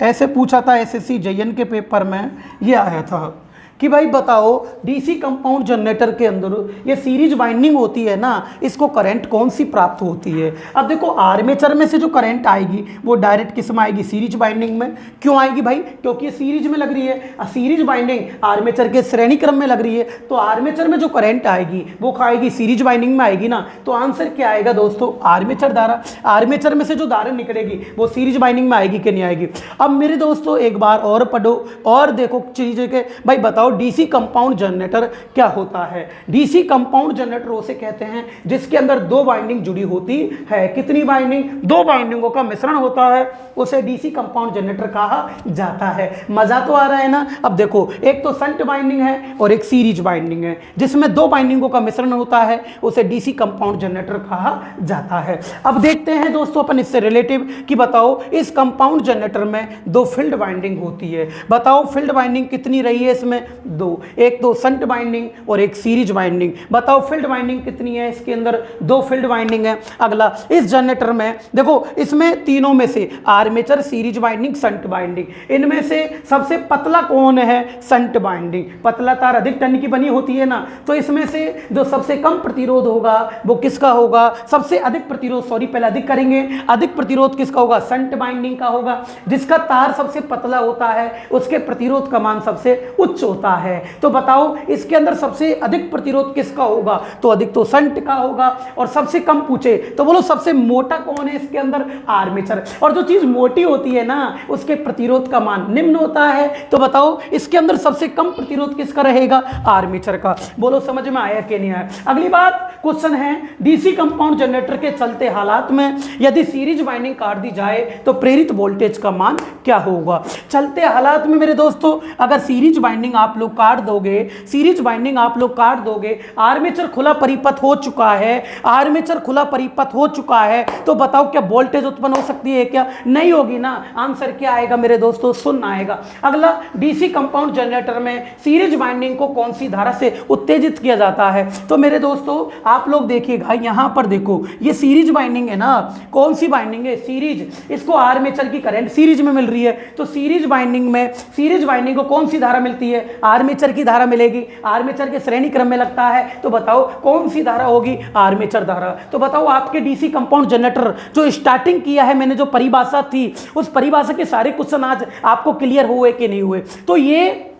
ऐसे पूछा था एसएससी जेईएन के पेपर में, ये आया था कि भाई बताओ डीसी कंपाउंड जनरेटर के अंदर ये सीरीज बाइंडिंग होती है ना, इसको करंट कौन सी प्राप्त होती है? अब देखो आर्मेचर में से जो करंट आएगी वो डायरेक्ट किस में आएगी? सीरीज बाइंडिंग में। क्यों आएगी भाई? क्योंकि ये सीरीज में लग रही है, सीरीज बाइंडिंग आर्मेचर के श्रेणी क्रम में लग रही है, तो आर्मेचर में जो करंट आएगी वो खाएगी सीरीज बाइंडिंग में आएगी ना। तो आंसर क्या आएगा दोस्तों? आर्मेचर धारा। आर्मेचर में से जो धारा निकलेगी वो सीरीज बाइंडिंग में आएगी कि नहीं आएगी? अब मेरे दोस्तों एक बार और पढ़ो और देखो चीजें के, भाई बताओ डीसी कंपाउंड जनरेटर क्या होता है? डीसी कंपाउंड जनरेटर उसे कहते हैं जिसके अंदर दो बाइंडिंग जुड़ी होती है। कितनी बाइंडिंग? दो बाइंडिंगों का मिश्रण होता है, उसे डीसी कंपाउंड जनरेटर कहा जाता है। मजा तो आ रहा है ना? अब देखो, एक तो शंट बाइंडिंग है और एक सीरीज बाइंडिंग है, जिसमें दो बाइंडिंगों का मिश्रण होता है, उसे डीसी कंपाउंड जनरेटर कहा जाता है। अब देखते हैं दोस्तों अपन इससे रिलेटिव कि बताओ इस कंपाउंड जनरेटर में दो फील्ड बाइंडिंग होती है। बताओ फील्ड बाइंडिंग कितनी रही है इसमें? दो, एक तो शंट बाइंडिंग और एक सीरीज बाइंडिंग। बताओ फील्ड बाइंडिंग कितनी है इसके अंदर? दो फील्ड बाइंडिंग है। अगला, इस जनरेटर में देखो, इसमें तीनों में से armature, series binding, shunt binding, इनमें से सबसे पतला कौन है? Shunt binding. पतला तार अधिक टन की बनी होती है ना, तो इसमें से जो सबसे कम प्रतिरोध होगा वो किसका होगा? सबसे अधिक प्रतिरोध, सॉरी पहले अधिक करेंगे, अधिक प्रतिरोध किसका होगा? शंट बाइंडिंग का होगा। जिसका तार सबसे पतला होता है उसके प्रतिरोध का मान सबसे उच्च होता है। तो बताओ इसके अंदर सबसे अधिक प्रतिरोध किसका होगा? तो अधिक तो शंट का होगा। और सबसे कम पूछे तो बोलो सबसे मोटा कौन है इसके अंदर? आर्मेचर। और जो चीज मोटी होती है ना उसके प्रतिरोध का मान निम्न होता है। तो बताओ इसके अंदर सबसे कम प्रतिरोध किसका रहेगा? आर्मेचर का। बोलो समझ में आया कि नहीं आया? अगली बात, क्वेश्चन है डीसी कंपाउंड जनरेटर के चलते हालात में यदि सीरीज बाइंडिंग काट दी जाए तो प्रेरित वोल्टेज का मान क्या होगा? चलते हालात में मेरे दोस्तों अगर सीरीज बाइंडिंग आप लोग काट दोगे, सीरीज बाइंडिंग आप लोग काट दोगे, आर्मेचर खुला परिपथ हो चुका है, आर्मेचर खुला परिपथ हो चुका है, तो बताओ क्या वोल्टेज उत्पन्न हो सकती है क्या? नहीं होगी ना। आंसर क्या आएगा मेरे दोस्तों? शून्य आएगा। अगला, डीसी कंपाउंड जनरेटर में सीरीज बाइंडिंग को कौन सी धारा से उत्तेजित किया जाता है? तो मेरे दोस्तों आप लोग देखिएगा, यहां पर देखो ये सीरीज बाइंडिंग है ना, कौन सी बाइंडिंग है? सीरीज। इसको आर्मेचर की करंट सीरीज में मिल रही है, तो सीरीज बाइंडिंग में, सीरीज बाइंडिंग को कौन सी धारा मिलती है? आर्मेचर की धारा मिलेगी। आर्मेचर के श्रेणी क्रम में लगता है, तो बताओ कौन सी धारा होगी? आर्मेचर धारा। तो बताओ आपके डीसी कंपाउंड जनरेटर जो स्टार्टिंग किया है मैंने, जो परिभाषा थी, उस परिभाषा के सारे क्वेश्चन आज आपको क्लियर हुए कि नहीं हुए? तो ये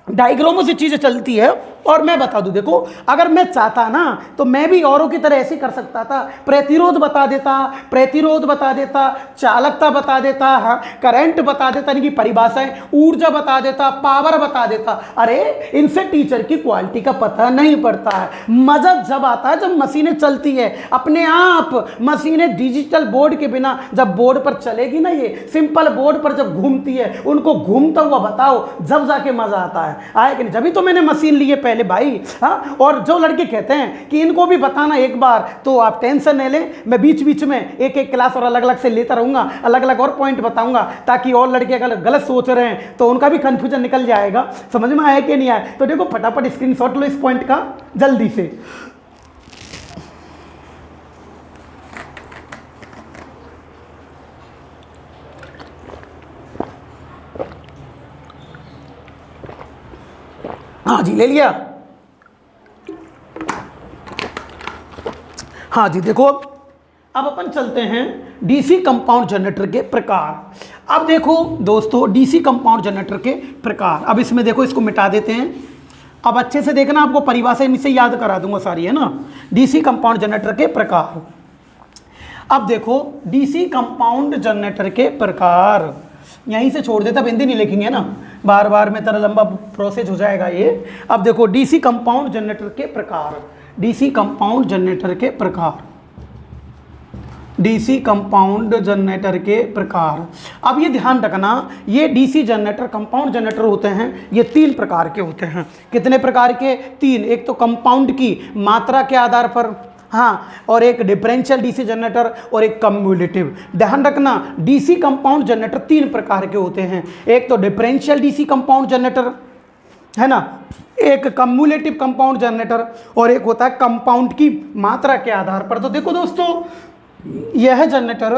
डायग्रामों से चीज़ें चलती है। और मैं बता दूं, देखो अगर मैं चाहता ना तो मैं भी औरों की तरह ऐसे कर सकता था, प्रतिरोध बता देता, चालकता बता देता, हाँ, करंट बता देता, यानी कि परिभाषाएं, ऊर्जा बता देता, पावर बता देता। अरे इनसे टीचर की क्वालिटी का पता नहीं पड़ता है। मजा जब आता है जब मशीनें चलती है अपने आप। मशीनें डिजिटल बोर्ड के बिना जब बोर्ड पर चलेगी ना, ये सिंपल बोर्ड पर जब घूमती है, उनको घूमता हुआ बताओ, जब जाके मजा आता है। आए कि नहीं? जब तो मैंने मशीन ली है पहले भाई। हाँ, और जो लड़के कहते हैं कि इनको भी बताना एक बार, तो आप टेंशन नहीं लें, मैं बीच बीच में एक एक क्लास और अलग अलग से लेता रहूंगा, अलग अलग और पॉइंट बताऊंगा, ताकि और लड़के अगर गलत सोच रहे हैं तो उनका भी कंफ्यूजन निकल जाएगा। समझ में आया कि नहीं आया? तो देखो फटाफट स्क्रीनशॉट लो इस पॉइंट का जल्दी से। हाँ जी, ले लिया। हाँ जी, देखो अब अपन चलते हैं डीसी कंपाउंड जनरेटर के प्रकार। अब देखो दोस्तों, डीसी कंपाउंड जनरेटर के प्रकार। अब इसमें देखो, इसको मिटा देते हैं। अब अच्छे से देखना, आपको परिभाषा इनसे याद करा दूंगा सारी, है ना। डीसी कंपाउंड जनरेटर के प्रकार। अब देखो डीसी कंपाउंड जनरेटर के प्रकार, यहीं से छोड़ देता, अब हिंदी नहीं लिखेंगे ना, बार बार में तरह लंबा प्रोसेस हो जाएगा ये। अब देखो डीसी कंपाउंड जनरेटर के प्रकार, डीसी कंपाउंड जनरेटर के प्रकार, डीसी कंपाउंड जनरेटर के प्रकार। अब ये ध्यान रखना, ये डीसी जनरेटर कंपाउंड जनरेटर होते हैं, ये 3 प्रकार के होते हैं। कितने प्रकार के? 3। एक तो कंपाउंड की मात्रा के आधार पर, हाँ, और एक डिफरेंशियल डीसी जनरेटर और एक कम्युलेटिव। ध्यान रखना, डीसी कंपाउंड जनरेटर 3 प्रकार के होते हैं। एक तो डिफरेंशियल डीसी कंपाउंड जनरेटर, है ना, एक कम्युलेटिव कंपाउंड जनरेटर, और एक होता है कंपाउंड की मात्रा के आधार पर। तो देखो दोस्तों, यह जनरेटर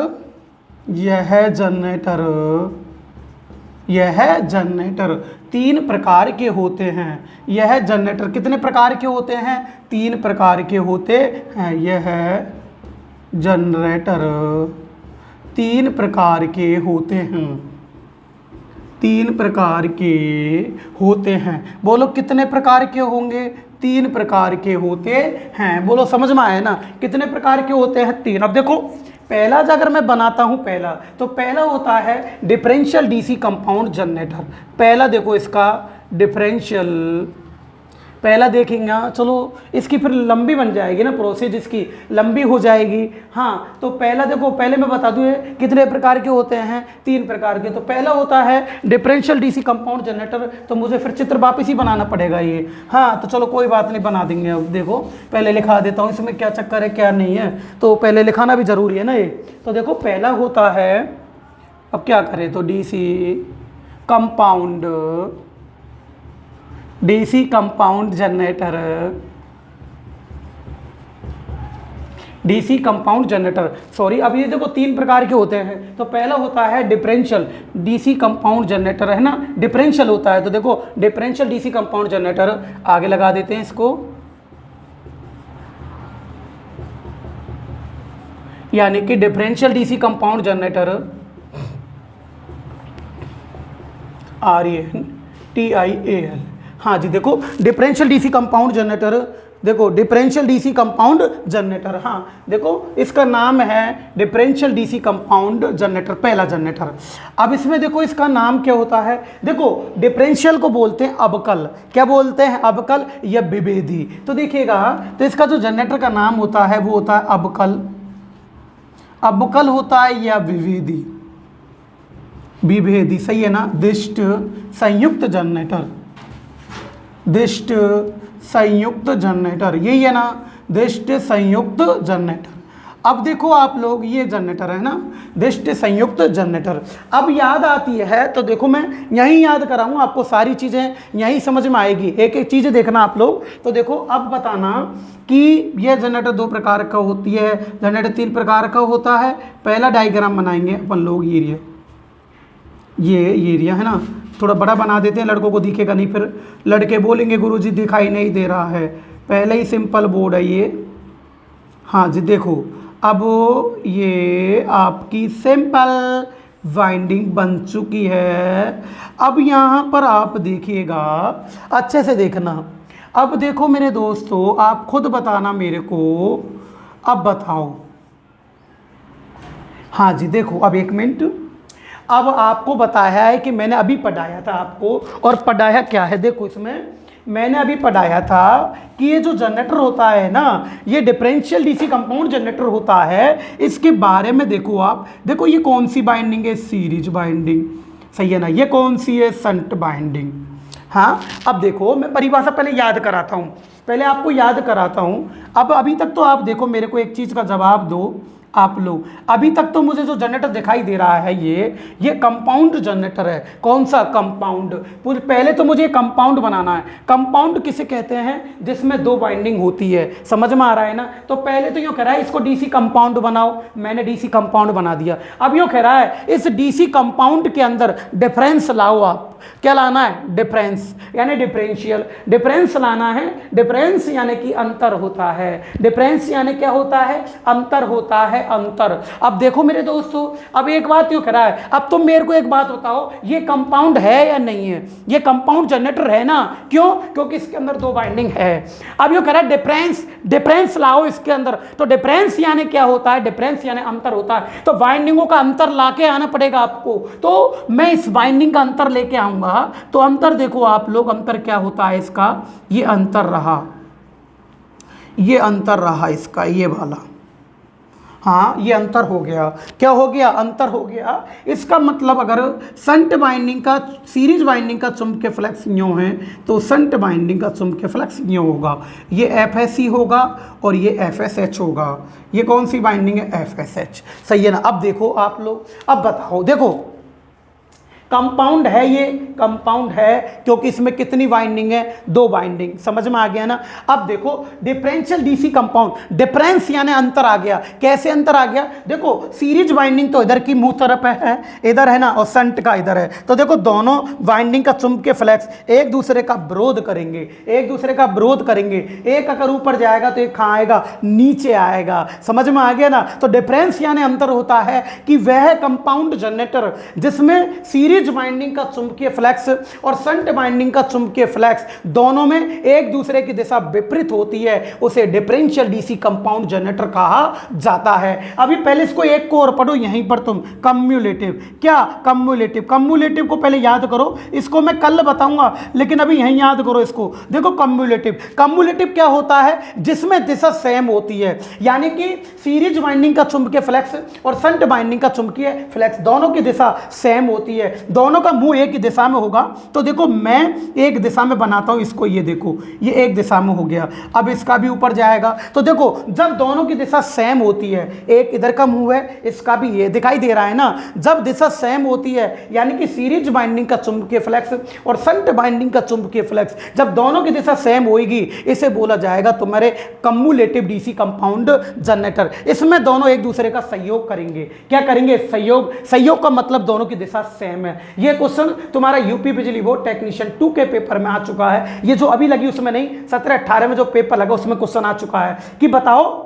3 प्रकार के होते हैं। यह जनरेटर कितने प्रकार के होते हैं? 3 प्रकार के होते हैं। यह जनरेटर 3 प्रकार के होते हैं। 3 प्रकार के होते हैं। बोलो कितने प्रकार के होंगे? 3 प्रकार के होते हैं। बोलो समझ में आया ना? कितने प्रकार के होते हैं? 3। अब देखो पहला अगर मैं बनाता हूं, पहला तो पहला होता है डिफरेंशियल डीसी कंपाउंड जनरेटर। पहला देखो इसका डिफरेंशियल, पहला देखेंगे। चलो इसकी फिर लंबी बन जाएगी ना, प्रोसेस इसकी लंबी हो जाएगी। हाँ, तो पहला देखो, पहले मैं बता दूँ ये कितने प्रकार के होते हैं? 3 प्रकार के। तो पहला होता है डिफरेंशियल डीसी कंपाउंड जनरेटर। तो मुझे फिर चित्र वापस ही बनाना पड़ेगा ये। हाँ, तो चलो कोई बात नहीं, बना देंगे। अब देखो पहले लिखा देता हूँ, इसमें क्या चक्कर है क्या नहीं है, तो पहले लिखाना भी ज़रूरी है ना ये। तो देखो पहला होता है, अब क्या करें, तो DC compound generator, DC compound generator, sorry. अब ये देखो 3 प्रकार के होते हैं। तो पहला होता है डिफरेंशियल डीसी कंपाउंड जनरेटर, है ना, डिफरेंशियल होता है। तो देखो डिफरेंशियल डीसी कंपाउंड जनरेटर, आगे लगा देते हैं इसको, यानी कि differential DC compound generator, RENTIAL। हाँ जी, देखो डिफरेंशियल डीसी कंपाउंड जनरेटर, देखो डिफरेंशियल डीसी कंपाउंड जनरेटर। हाँ देखो इसका नाम है डिफरेंशियल डीसी कंपाउंड जनरेटर, पहला जनरेटर। अब इसमें देखो इसका नाम क्या होता है, देखो डिफरेंशियल को बोलते हैं अबकल। क्या बोलते हैं? अबकल या विभेदी। तो देखिएगा, तो इसका जो जनरेटर का नाम होता है वो होता है अबकल, अबकल होता है या विभेदी, विभेदी, सही है ना। दिष्ट संयुक्त जनरेटर, दिष्ट संयुक्त जनरेटर, यही है ना, दिष्ट संयुक्त जनरेटर। अब देखो आप लोग, ये जनरेटर है ना, दिष्ट संयुक्त जनरेटर। अब याद आती है तो देखो मैं यहीं याद कराऊँ आपको, सारी चीज़ें यहीं समझ में आएगी, एक एक चीज़ देखना आप लोग। तो देखो अब बताना कि यह जनरेटर 2 प्रकार का होती है, जनरेटर 3 प्रकार का होता है। पहला डायग्राम बनाएंगे अपन लोग, एरिया, ये एरिया है ना, थोड़ा बड़ा बना देते हैं, लड़कों को दिखेगा नहीं, फिर लड़के बोलेंगे गुरुजी दिखाई नहीं दे रहा है। पहले ही सिंपल बोर्ड है ये। हाँ जी, देखो अब ये आपकी सिंपल वाइंडिंग बन चुकी है। अब यहाँ पर आप देखिएगा, अच्छे से देखना। अब देखो मेरे दोस्तों, आप खुद बताना मेरे को, अब बताओ। हाँ जी देखो, अब एक मिनट, अब आपको बताया है कि मैंने अभी पढ़ाया था आपको, और पढ़ाया क्या है देखो, इसमें मैंने अभी पढ़ाया था कि ये जो जनरेटर होता है ना, ये डिफरेंशियल डीसी कंपाउंड जनरेटर होता है। इसके बारे में देखो, आप देखो ये कौन सी बाइंडिंग है, सीरीज बाइंडिंग, सही है ना। ये कौन सी है, शंट बाइंडिंग। हाँ, अब देखो मैं परिभाषा पहले याद कराता हूँ, पहले आपको याद कराता हूँ। अब अभी तक तो आप देखो, मेरे को एक चीज़ का जवाब दो आप लोग। अभी तक तो मुझे जो जनरेटर दिखाई दे रहा है ये कंपाउंड जनरेटर है। कौन सा, कंपाउंड। पहले तो मुझे कंपाउंड बनाना है। कंपाउंड किसे कहते हैं, जिसमें दो बाइंडिंग होती है, समझ में आ रहा है ना। तो पहले तो यूँ कह रहा है इसको डीसी कंपाउंड बनाओ, मैंने डीसी कंपाउंड बना दिया। अब यूँ कह रहा है इस डीसी कंपाउंड के अंदर डिफरेंस लाओ। आप क्या लाना है, डिफरेंस, यानी डिफरेंशियल डिफरेंस लाना है। डिफरेंस यानी कि अंतर होता है। डिफरेंस यानी क्या होता है, अंतर होता है, अंतर। अब देखो मेरे दोस्तों, अब एक बात क्यों कह रहा है, अब तुम मेरे को एक बात बताओ, ये कंपाउंड है या नहीं है, ये कंपाउंड जनरेटर है ना। क्यों, क्योंकि इसके अंदर दो बाइंडिंग है। अब ये कह रहा है डिफरेंस, डिफरेंस लाओ इसके अंदर। तो डिफरेंस यानी क्या होता है, डिफरेंस यानी अंतर होता है। तो बाइंडिंगों का अंतर लाके आना पड़ेगा आपको। तो मैं इस बाइंडिंग का अंतर लेके आऊंगा। तो अंतर देखो आप लोग, अंतर क्या होता है इसका, ये अंतर रहा, ये अंतर रहा इसका, ये वाला। हाँ, ये अंतर हो गया। क्या हो गया, अंतर हो गया। इसका मतलब अगर शंट बाइंडिंग का, सीरीज बाइंडिंग का चुंबकीय फ्लक्स यूँ है, तो शंट बाइंडिंग का चुंबकीय फ्लक्स यूँ होगा। ये FSE होगा और ये FSH होगा। ये कौन सी बाइंडिंग है, FSH, सही है ना। अब देखो आप लोग, अब बताओ, देखो कंपाउंड है, ये कंपाउंड है क्योंकि इसमें कितनी बाइंडिंग है, दो बाइंडिंग, समझ में आ गया ना। अब देखो डिफरेंशियल डीसी कंपाउंड, डिफरेंस यानी अंतर आ गया। कैसे अंतर आ गया, देखो सीरीज बाइंडिंग तो इधर की मुंह तरफ है, इधर है ना, और शंट का इधर है। तो देखो दोनों बाइंडिंग का चुंबकीय फ्लक्स एक दूसरे का विरोध करेंगे, एक दूसरे का विरोध करेंगे। एक अगर ऊपर जाएगा तो एक कहाँ आएगा, नीचे आएगा, समझ में आ गया ना। तो डिफरेंस यानी अंतर होता है कि वह कंपाउंड जनरेटर जिसमें सीरीज बाइंडिंग का चुंबकीय फ्लक्स और शंट बाइंडिंग का चुंबकीय फ्लक्स दोनों में एक दूसरे की दिशा विपरीत होती है, उसे डिफरेंशियल डीसी कंपाउंड जनरेटर कहा जाता है। अभी पहले इसको एक को और पढ़ो यहीं पर तुम, कम्युलेटिव। क्या, कम्युलेटिव। कम्युलेटिव को पहले याद करो, इसको मैं कल बताऊंगा, लेकिन अभी यहीं याद करो इसको। देखो कम्युलेटिव, कम्युलेटिव क्या होता है, जिसमें दिशा सेम होती है, यानी कि सीरीज बाइंडिंग का चुंबकीय फ्लक्स और शंट बाइंडिंग का चुंबकीय फ्लक्स दोनों की दिशा सेम होती है, दोनों का मुंह एक ही दिशा में होगा। तो देखो मैं एक दिशा में बनाता हूं इसको, ये देखो ये एक दिशा में हो गया। अब इसका भी ऊपर जाएगा। तो देखो जब दोनों की दिशा सेम होती है, एक इधर का मुंह है, इसका भी ये दिखाई दे रहा है ना, जब दिशा सेम होती है यानी कि सीरीज बाइंडिंग का चुंबकीय फ्लक्स और शंट बाइंडिंग का चुंबकीय फ्लक्स जब दोनों की दिशा सेम होगी, इसे बोला जाएगा तुम्हारे कम्युलेटिव डीसी कंपाउंड जनरेटर। इसमें दोनों एक दूसरे का सहयोग करेंगे। क्या करेंगे, सहयोग। सहयोग का मतलब दोनों की दिशा सेम है। ये क्वेश्चन तुम्हारा यूपी बिजली बोर्ड टेक्नीशियन 2 के पेपर में आ चुका है। ये जो अभी लगी उसमें नहीं, 17-18 में जो पेपर लगा उसमें क्वेश्चन आ चुका है कि बताओ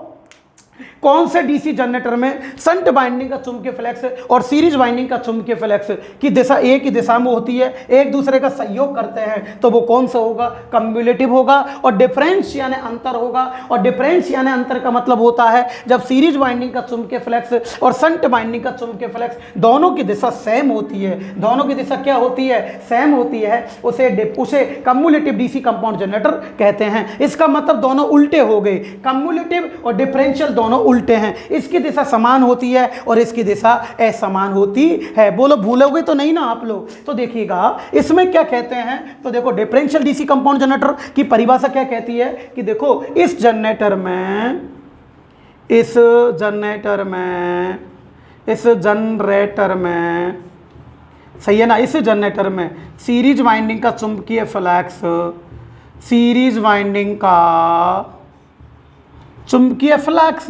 कौन से डीसी जनरेटर में शंट बाइंडिंग का चुंबकीय फ्लक्स और सीरीज बाइंडिंग का चुंबकीय फ्लक्स की दिशा एक ही दिशा में होती है, एक दूसरे का सहयोग करते हैं, तो वो कौन सा होगा, कम्युलेटिव होगा। और डिफरेंस यानी अंतर होगा, और डिफरेंस यानी अंतर का मतलब होता है जब सीरीज बाइंडिंग का चुंबकीय फ्लक्स और शंट बाइंडिंग का चुंबकीय फ्लक्स दोनों की दिशा सेम होती है, दोनों की दिशा क्या होती है, सेम होती है, उसे कम्युलेटिव डीसी कंपाउंड जनरेटर कहते हैं। इसका मतलब दोनों उल्टे हो गए, कम्युलेटिव और डिफरेंशियल दोनों उल्टे हैं। इसकी दिशा समान होती है और इसकी दिशा असमान होती है। बोलो भूलोगे तो नहीं ना आप लोग। तो देखिएगा इसमें क्या कहते हैं, तो देखो डिफरेंशियल डीसी कंपाउंड जनरेटर की परिभाषा क्या कहती है कि देखो इस जनरेटर में सही है ना, इस जनरेटर में सीरीज वाइंडिंग का चुंबकीय फ्लक्स, सीरीज वाइंडिंग का चुंबकीय फ्लक्स,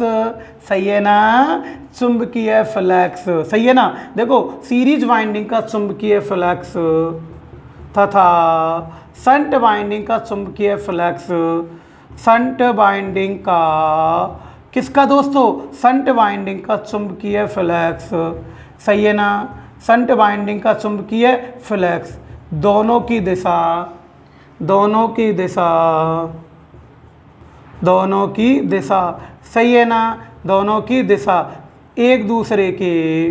सही है ना, चुंबकीय फ्लक्स, सही है ना। देखो सीरीज वाइंडिंग का चुंबकीय फ्लक्स तथा शंट बाइंडिंग का चुंबकीय फ्लक्स, शंट बाइंडिंग का किसका दोस्तों, शंट बाइंडिंग का चुंबकीय फ्लक्स, सही है ना, शंट वाइंडिंग का चुंबकीय फ्लक्स, दोनों की दिशा, दोनों की दिशा, दोनों की दिशा, सही है ना, दोनों की दिशा एक दूसरे के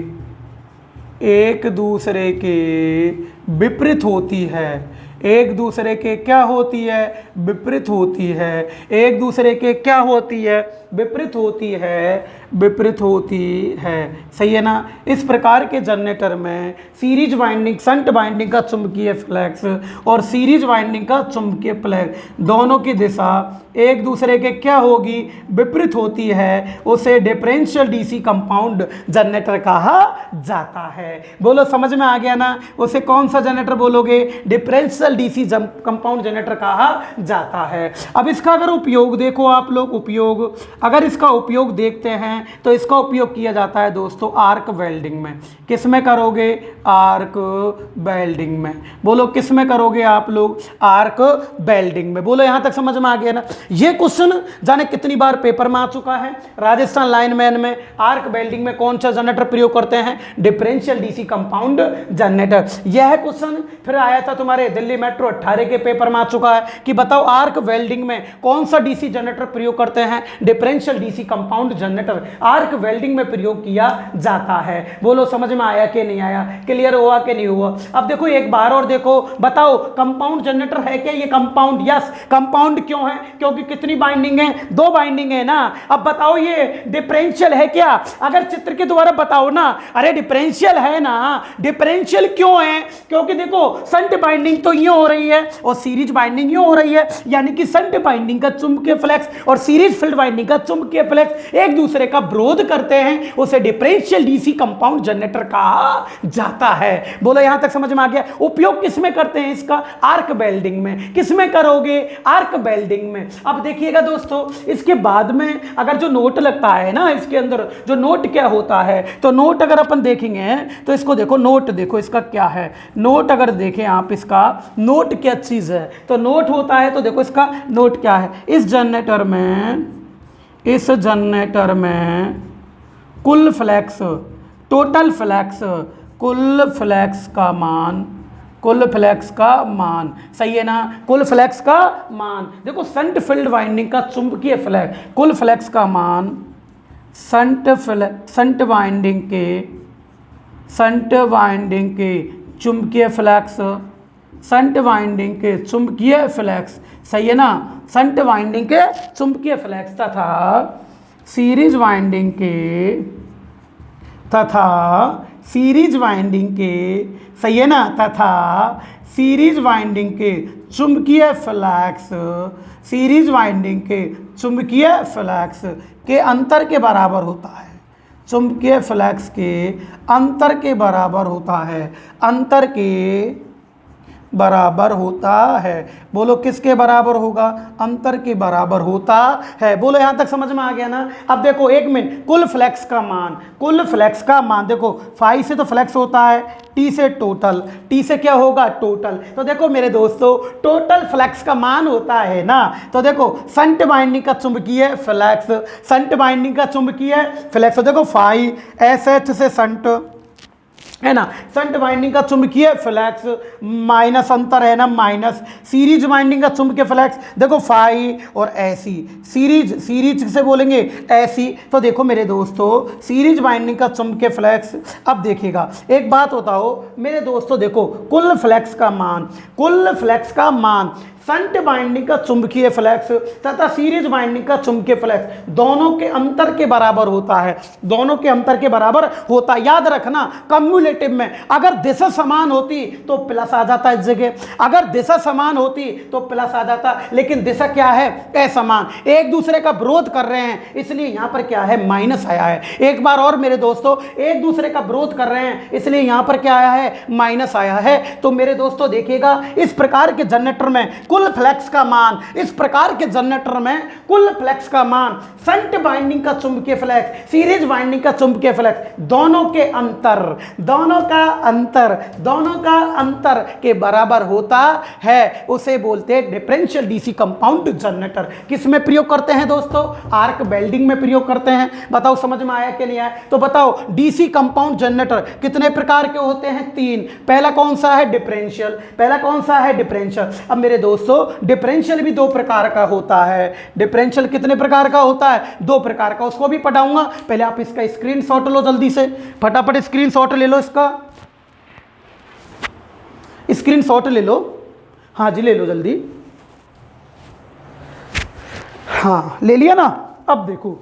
विपरीत होती है, एक दूसरे के क्या होती है, विपरीत होती है, एक दूसरे के क्या होती है, विपरीत होती है, विपरीत होती है, सही है ना। इस प्रकार के जनरेटर में सीरीज वाइंडिंग, शंट वाइंडिंग का चुंबकीय फ्लक्स और सीरीज वाइंडिंग का चुंबकीय फ्लक्स, दोनों की दिशा एक दूसरे के क्या होगी, विपरीत होती है, उसे डिफरेंशियल डीसी कंपाउंड जनरेटर कहा जाता है। बोलो समझ में आ गया ना, उसे कौन सा जनरेटर बोलोगे, डिफरेंशियल डीसी कंपाउंड जनरेटर कहा जाता है। अब इसका अगर उपयोग देखो आप लोग, उपयोग अगर इसका उपयोग देखते हैं तो इसका उपयोग किया जाता है दोस्तों आर्क वेल्डिंग में। किस में करोगे, आर्क वेल्डिंग में। बोलो किस में करोगे आप लोग, आर्क वेल्डिंग में। बोलो यहां तक समझ में आ गया ना। ये क्वेश्चन जाने कितनी बार पेपर में आ चुका है। राजस्थान लाइनमैन में आर्क वेल्डिंग में कौन सा जनरेटर प्रयोग करते हैं, डिफरेंशियल डीसी कंपाउंड जनरेटर। यह क्वेश्चन फिर आया था तुम्हारे दिल्ली मेट्रो 18 के पेपर में आ चुका है कि बताओ आर्क वेल्डिंग में कौन सा डीसी जनरेटर प्रयोग करते हैं, differential DC compound generator arc welding में प्रयोग किया जाता है। बोलो समझ में आया कि नहीं आया, क्लियर हुआ कि नहीं हुआ। अब देखो एक बार और देखो, बताओ कंपाउंड जनरेटर है क्या ये कंपाउंड, यस कंपाउंड क्यों है, क्योंकि कितनी बाइंडिंग है, 2 बाइंडिंग है ना। अब बताओ ये डिफरेंशियल है क्या, अगर चित्र के द्वारा बताओ ना, अरे डिफरेंशियल है ना, डिफरेंशियल क्यों है, क्योंकि देखो शंट बाइंडिंग तो यूं हो रही है और सीरीज बाइंडिंग यूं हो रही है, यानी कि शंट बाइंडिंग का चुंबकीय फ्लक्स और सीरीज फील्ड बाइंडिंग का चुंबकीय फ्लक्स एक दूसरे का विरोध करते हैं, उसे डिफरेंशियल डीसी कंपाउंड जनरेटर कहा जाता है। बोलो यहां तक समझ में आ गया। उपयोग किस में करते हैं इसका, आर्क वेल्डिंग में। किस में करोगे, आर्क वेल्डिंग में। अब देखिएगा दोस्तों, इसके बाद में अगर जो नोट लगता है ना, इसके अंदर जो नोट क्या होता है, तो नोट अगर अपन देखेंगे तो इसको देखो, नोट देखो इसका क्या है, नोट अगर देखें आप इसका नोट क्या चीज है, तो नोट होता है, तो देखो इसका नोट क्या है। इस जनरेटर में कुल फ्लक्स, टोटल फ्लक्स, कुल फ्लक्स का मान, कुल फ्लक्स का मान, सही है ना, कुल फ्लक्स का मान। देखो शंट फील्ड वाइंडिंग का चुंबकीय फ्लक्स, कुल फ्लक्स का मान शंट वाइंडिंग के चुंबकीय फ्लक्स, शंट वाइंडिंग के चुंबकीय फ्लक्स, सही है ना, शंट वाइंडिंग के चुंबकीय फ्लक्स तथा सीरीज वाइंडिंग के, सही है ना, तथा सीरीज वाइंडिंग के चुंबकीय फ्लक्स, सीरीज वाइंडिंग के चुंबकीय फ्लक्स के अंतर के बराबर होता है, चुंबकीय फ्लक्स के अंतर के बराबर होता है, अंतर के बराबर होता है। बोलो किसके बराबर होगा, अंतर के बराबर होता है। बोलो यहां तक समझ में आ गया ना। अब देखो एक मिनट, कुल फ्लक्स का मान, कुल फ्लक्स का मान देखो, फाई से तो फ्लक्स होता है, टी से टोटल, टी से क्या होगा टोटल। तो देखो मेरे दोस्तों टोटल फ्लक्स का मान होता है ना, तो देखो शंट वाइंडिंग का चुंबकीय फ्लक्स, शंट वाइंडिंग का चुंबकीय फ्लक्स, तो देखो फाई एस एच से शंट है ना, शंट वाइंडिंग का चुंबकीय फ्लक्स माइनस अंतर है ना, माइनस सीरीज वाइंडिंग का चुंबकीय फ्लक्स, देखो फाई और ऐसी, सीरीज से बोलेंगे ऐसी। तो देखो मेरे दोस्तों सीरीज वाइंडिंग का चुंबकीय फ्लक्स, अब देखिएगा एक बात बताओ मेरे दोस्तों, देखो कुल फ्लक्स का मान, कुल फ्लक्स का मान शंट वाइंडिंग का चुंबकीय फ्लक्स तथा सीरीज वाइंडिंग का चुंबकीय फ्लक्स दोनों के अंतर के बराबर होता है, दोनों के अंतर के बराबर होता है। याद रखना कम्युलेटिव में अगर दिशा समान होती तो प्लस आ जाता इस जगह, अगर दिशा समान होती तो प्लस आ जाता, लेकिन दिशा क्या है असमान, एक दूसरे का विरोध कर रहे हैं, इसलिए यहां पर क्या है माइनस आया है। एक बार और मेरे दोस्तों, एक दूसरे का विरोध कर रहे हैं इसलिए यहां पर क्या आया है माइनस आया है। तो मेरे दोस्तों देखिएगा इस प्रकार के जनरेटर में कुल फ्लक्स का मान, इस प्रकार के जनरेटर में कुल फ्लक्स का मान शंट वाइंडिंग का चुंबकीय फ्लक्स, सीरीज वाइंडिंग का चुंबकीय फ्लक्स, दोनों का अंतर के बराबर होता है, उसे बोलते हैं डिफरेंशियल डीसी कंपाउंड जनरेटर। किस में प्रयोग करते हैं दोस्तों? आर्क वेल्डिंग में प्रयोग करते हैं। बताओ समझ में आया कि नहीं आया? तो बताओ डीसी कंपाउंड जनरेटर कितने प्रकार के होते हैं? 3। पहला कौन सा है? डिफरेंशियल। अब मेरे दोस्तों डिफरेंशियल भी 2 प्रकार का होता है। डिफरेंशियल कितने प्रकार का होता है? 2 प्रकार का, उसको भी पढ़ाऊंगा। पहले आप इसका स्क्रीनशॉट लो, जल्दी से फटाफट स्क्रीनशॉट ले लो, इसका स्क्रीनशॉट ले लो। हाँ जी ले लो जल्दी। हाँ ले लिया ना? अब देखो,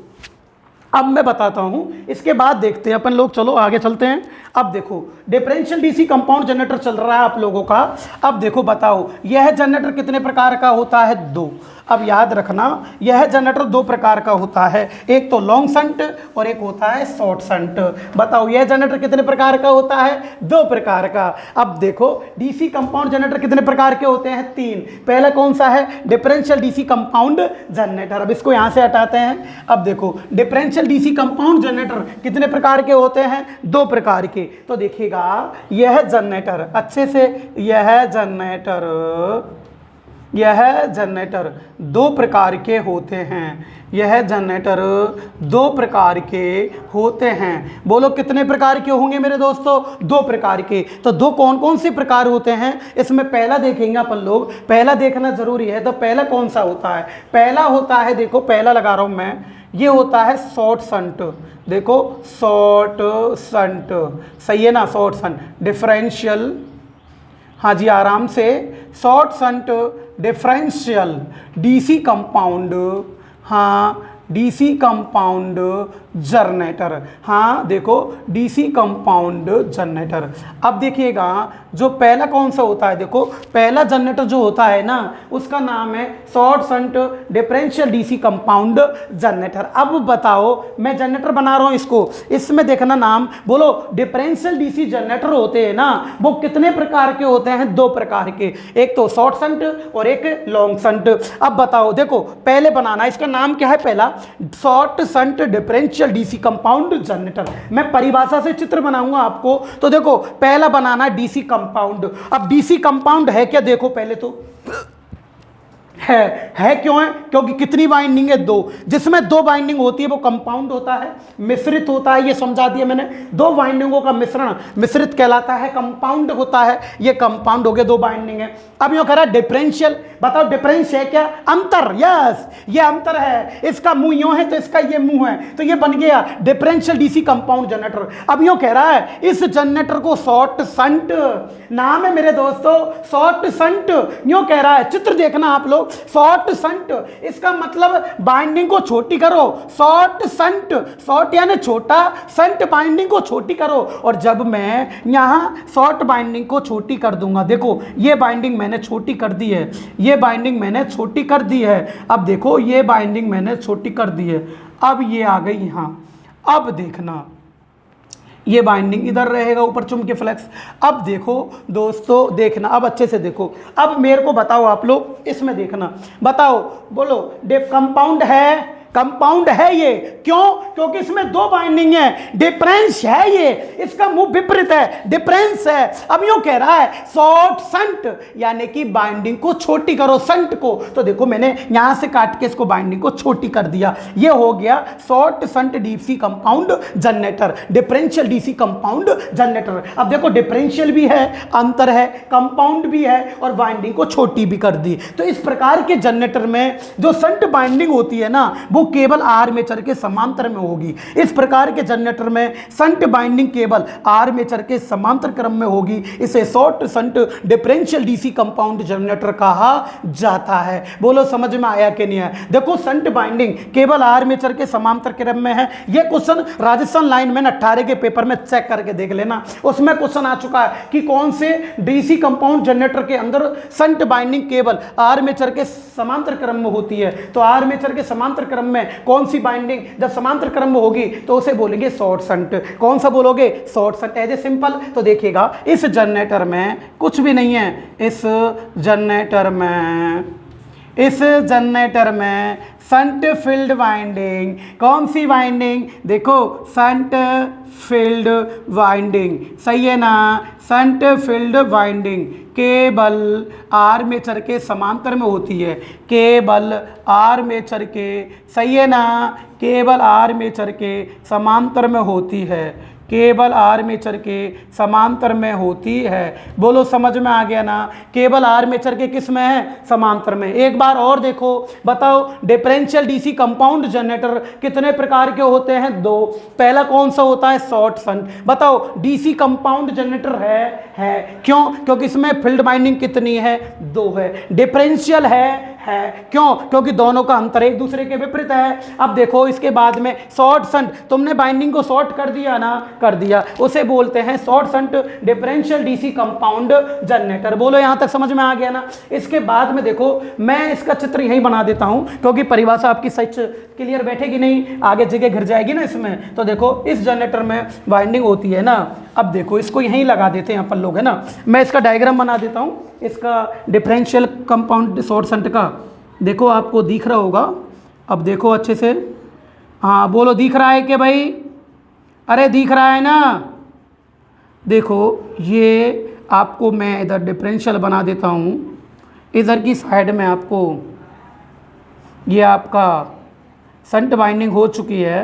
अब मैं बताता हूं, इसके बाद देखते हैं अपन लोग। चलो आगे चलते हैं। अब देखो डिफरेंशियल डीसी कंपाउंड जनरेटर चल रहा है आप लोगों का। अब देखो बताओ यह जनरेटर कितने प्रकार का होता है? 2। अब याद रखना यह जनरेटर 2 प्रकार का होता है, एक तो लॉन्ग शंट और एक होता है शॉर्ट शंट। बताओ यह जनरेटर कितने प्रकार का होता है? 2 प्रकार का। अब देखो डीसी कंपाउंड जनरेटर कितने प्रकार के होते हैं? 3। पहला कौन सा है? Differential DC compound generator. अब इसको यहां से हटाते हैं। अब देखो डिफरेंशियल डीसी कंपाउंड जनरेटर कितने प्रकार के होते हैं? 2 प्रकार के। तो देखिएगा यह जनरेटर अच्छे से, यह जनरेटर 2 प्रकार के होते हैं। यह जनरेटर 2 प्रकार के होते हैं। बोलो कितने प्रकार के होंगे मेरे दोस्तों? 2 प्रकार के। तो 2 कौन कौन से प्रकार होते हैं इसमें पहला देखेंगे अपन लोग। पहला देखना जरूरी है। तो पहला कौन सा होता है? पहला होता है, देखो पहला लगा रहा हूं मैं, ये होता है शॉर्ट शंट। देखो शॉर्ट शंट, सही है ना? शॉर्ट शंट डिफरेंशियल, हाँ जी आराम से, short shunt differential DC compound, हाँ डीसी कंपाउंड जनरेटर। हाँ देखो डीसी कंपाउंड जनरेटर। अब देखिएगा जो पहला कौन सा होता है, देखो पहला जनरेटर जो होता है ना उसका नाम है short shunt differential DC compound generator. अब बताओ मैं जनरेटर बना रहा हूं इसको, इसमें देखना नाम, बोलो डिफरेंशियल डीसी जनरेटर होते हैं ना वो कितने प्रकार के होते हैं? 2 प्रकार के, एक तो शॉर्ट शंट और एक लॉन्ग शंट। अब बताओ देखो पहले बनाना, इसका नाम क्या है? पहला short shunt differential DC compound generator. मैं परिभाषा से चित्र बनाऊंगा आपको। तो देखो पहला बनाना है डीसी कंपाउंड। अब डीसी कंपाउंड है क्या? देखो पहले तो है क्यों है? क्योंकि कितनी बाइंडिंग है? 2। जिसमें 2 बाइंडिंग होती है वो कंपाउंड होता है, मिश्रित होता है। ये समझा दिया मैंने। 2 बाइंडिंगों का मिश्रण मिश्रित कहलाता है, कंपाउंड होता है। ये कंपाउंड हो गया, 2 बाइंडिंग है। अब यूं कह रहा है डिफरेंशियल। बताओ डिफरेंस है क्या? अंतर। यस ये अंतर है, इसका मुंह यूं है तो इसका ये मुंह है, तो ये बन गया डिफरेंशियल डीसी कंपाउंड जनरेटर। अब यूं कह रहा है इस जनरेटर को शॉर्ट शंट नाम है मेरे दोस्तों, शॉर्ट शंट यूं कह रहा है। चित्र देखना आप लोग, शॉर्ट शंट इसका मतलब बाइंडिंग को छोटी करो। शॉर्ट शंट, शॉर्ट यानी छोटा, शंट बाइंडिंग को छोटी करो। और जब मैं यहां शॉर्ट बाइंडिंग को छोटी कर दूंगा, देखो ये बाइंडिंग मैंने छोटी कर दी है, ये बाइंडिंग मैंने छोटी कर दी है। अब देखो ये बाइंडिंग मैंने छोटी कर दी है, अब ये आ गई यहां। अब देखना ये बाइंडिंग इधर रहेगा ऊपर चुंबकीय फ्लक्स। अब देखो दोस्तों देखना, अब अच्छे से देखो। अब मेरे को बताओ आप लोग इसमें देखना, बताओ बोलो कंपाउंड है? कंपाउंड है ये, क्यों? क्योंकि इसमें 2 बाइंडिंग है। डिफरेंस है ये, इसका मुंह विपरीत है, डिफरेंस है। अब यूं कह रहा है शॉर्ट शंट यानी कि बाइंडिंग को छोटी करो, शंट को। तो देखो मैंने यहां से काट के इसको बाइंडिंग को छोटी कर दिया, ये हो गया short shunt DC compound generator, differential DC compound generator. अब देखो डिफरेंशियल भी है, अंतर है, कंपाउंड भी है और बाइंडिंग को छोटी भी कर दी। तो इस प्रकार के जनरेटर में जो शंट बाइंडिंग होती है ना वो केवल आर्मेचर के समांतर में होगी। इस प्रकार के जनरेटर में शंट बाइंडिंग केवल आर्मेचर के समांतर क्रम में होगी। इसे short shunt differential DC compound generator कहा जाता है। बोलो समझ में आया कि नहीं आया? देखो शंट बाइंडिंग केवल आर्मेचर के समांतर क्रम में है। यह क्वेश्चन राजस्थान लाइनमैन 18 के पेपर में चेक करके देख लेना, उसमें क्वेश्चन आ चुका है कि कौन से डीसी कंपाउंड जनरेटर के अंदर शंट बाइंडिंग केवल आर्मेचर के समांतर क्रम में होती है। तो आर्मेचर के समांतर क्रम में कौन सी बाइंडिंग जब समांतर क्रम में होगी तो उसे बोलेंगे शॉर्ट शंट। कौन सा बोलोगे? Short shunt. As a simple तो देखिएगा इस जनरेटर में कुछ भी नहीं है, इस जनरेटर में शंट फील्ड वाइंडिंग। कौन सी वाइंडिंग? देखो शंट फील्ड वाइंडिंग, सही है ना, शंट फील्ड वाइंडिंग केवल आर्मेचर के समांतर में होती है, केवल आर्मेचर के, सही है ना, केवल आर्मेचर के समांतर में होती है, केवल आर्मेचर के समांतर में होती है। बोलो समझ में आ गया ना? केवल आर्मेचर के किस में है? समांतर में। एक बार और देखो, बताओ डिफरेंशियल डीसी कंपाउंड जनरेटर कितने प्रकार के होते हैं? दो। पहला कौन सा होता है? Short shunt. बताओ डीसी कंपाउंड जनरेटर है क्यों? क्योंकि इसमें फील्ड बाइंडिंग कितनी है? दो है। डिफरेंशियल है क्यों? क्योंकि दोनों का अंतर एक दूसरे के विपरीत है। अब देखो इसके बाद में शॉर्ट शंट, तुमने बाइंडिंग को शॉर्ट कर दिया ना, कर दिया, उसे बोलते हैं short shunt differential DC compound generator. बोलो यहां तक समझ में आ गया ना? इसके बाद में देखो मैं इसका चित्र यही बना देता हूं क्योंकि परिभाषा आपकी सच क्लियर बैठेगी नहीं, आगे जगह घिर जाएगी ना इसमें। तो देखो इस जनरेटर में बाइंडिंग होती है ना, अब देखो इसको यहीं लगा देते हैं अपन लोग, है ना। मैं इसका डायग्राम बना देता हूं इसका डिफरेंशियल कंपाउंड शॉर्ट शंट का। देखो आपको दिख रहा होगा, अब देखो अच्छे से, हाँ बोलो दिख रहा है कि भाई? अरे दिख रहा है ना? देखो ये आपको मैं इधर डिफरेंशियल बना देता हूँ, इधर की साइड में आपको ये आपका शंट बाइंडिंग हो चुकी है।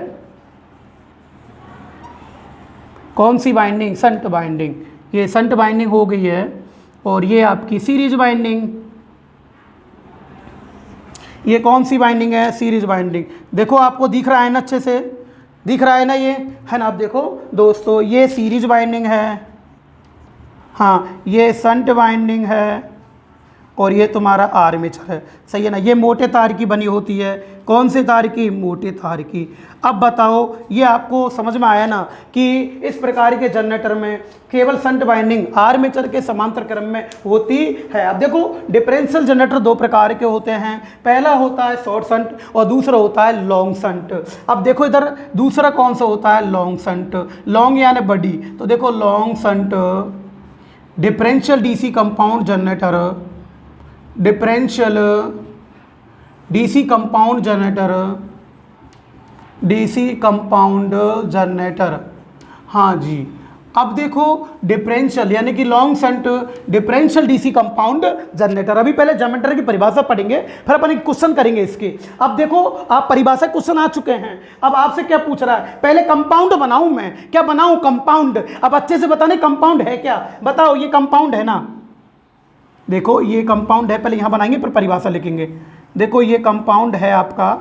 कौन सी बाइंडिंग? Shunt binding. ये शंट बाइंडिंग हो गई है और ये आपकी सीरीज बाइंडिंग। ये कौन सी बाइंडिंग है? Series binding. देखो आपको दिख रहा है ना, अच्छे से दिख रहा है ना, ये है ना। अब देखो दोस्तों ये सीरीज बाइंडिंग है, हाँ ये शंट बाइंडिंग है और ये तुम्हारा आर्मेचर है, सही है ना। ये मोटे तार की बनी होती है। कौन से तार की? मोटे तार की। अब बताओ ये आपको समझ में आया ना कि इस प्रकार के जनरेटर में केवल शंट बाइंडिंग आर्मेचर के समांतर क्रम में होती है। अब देखो डिफरेंशियल जनरेटर दो प्रकार के होते हैं, पहला होता है शॉर्ट शंट और दूसरा होता है लॉन्ग शंट। अब देखो इधर दूसरा कौन सा होता है? Long shunt. लॉन्ग यानी बड़ी, तो देखो long shunt differential DC compound generator, differential DC compound generator, DC compound generator, हाँ जी। अब देखो डिफरेंशियल यानी कि long shunt differential DC compound generator. अभी पहले जनरेटर की परिभाषा पढ़ेंगे, फिर अपन एक क्वेश्चन करेंगे इसके। अब देखो आप परिभाषा क्वेश्चन आ चुके हैं, अब आपसे क्या पूछ रहा है? पहले कंपाउंड बनाऊं मैं, क्या बनाऊं? कंपाउंड। अब अच्छे से बताने कंपाउंड है क्या, बताओ। ये कंपाउंड है ना, देखो ये कंपाउंड है, पहले यहां बनाएंगे फिर परिभाषा लिखेंगे। देखो ये कंपाउंड है आपका,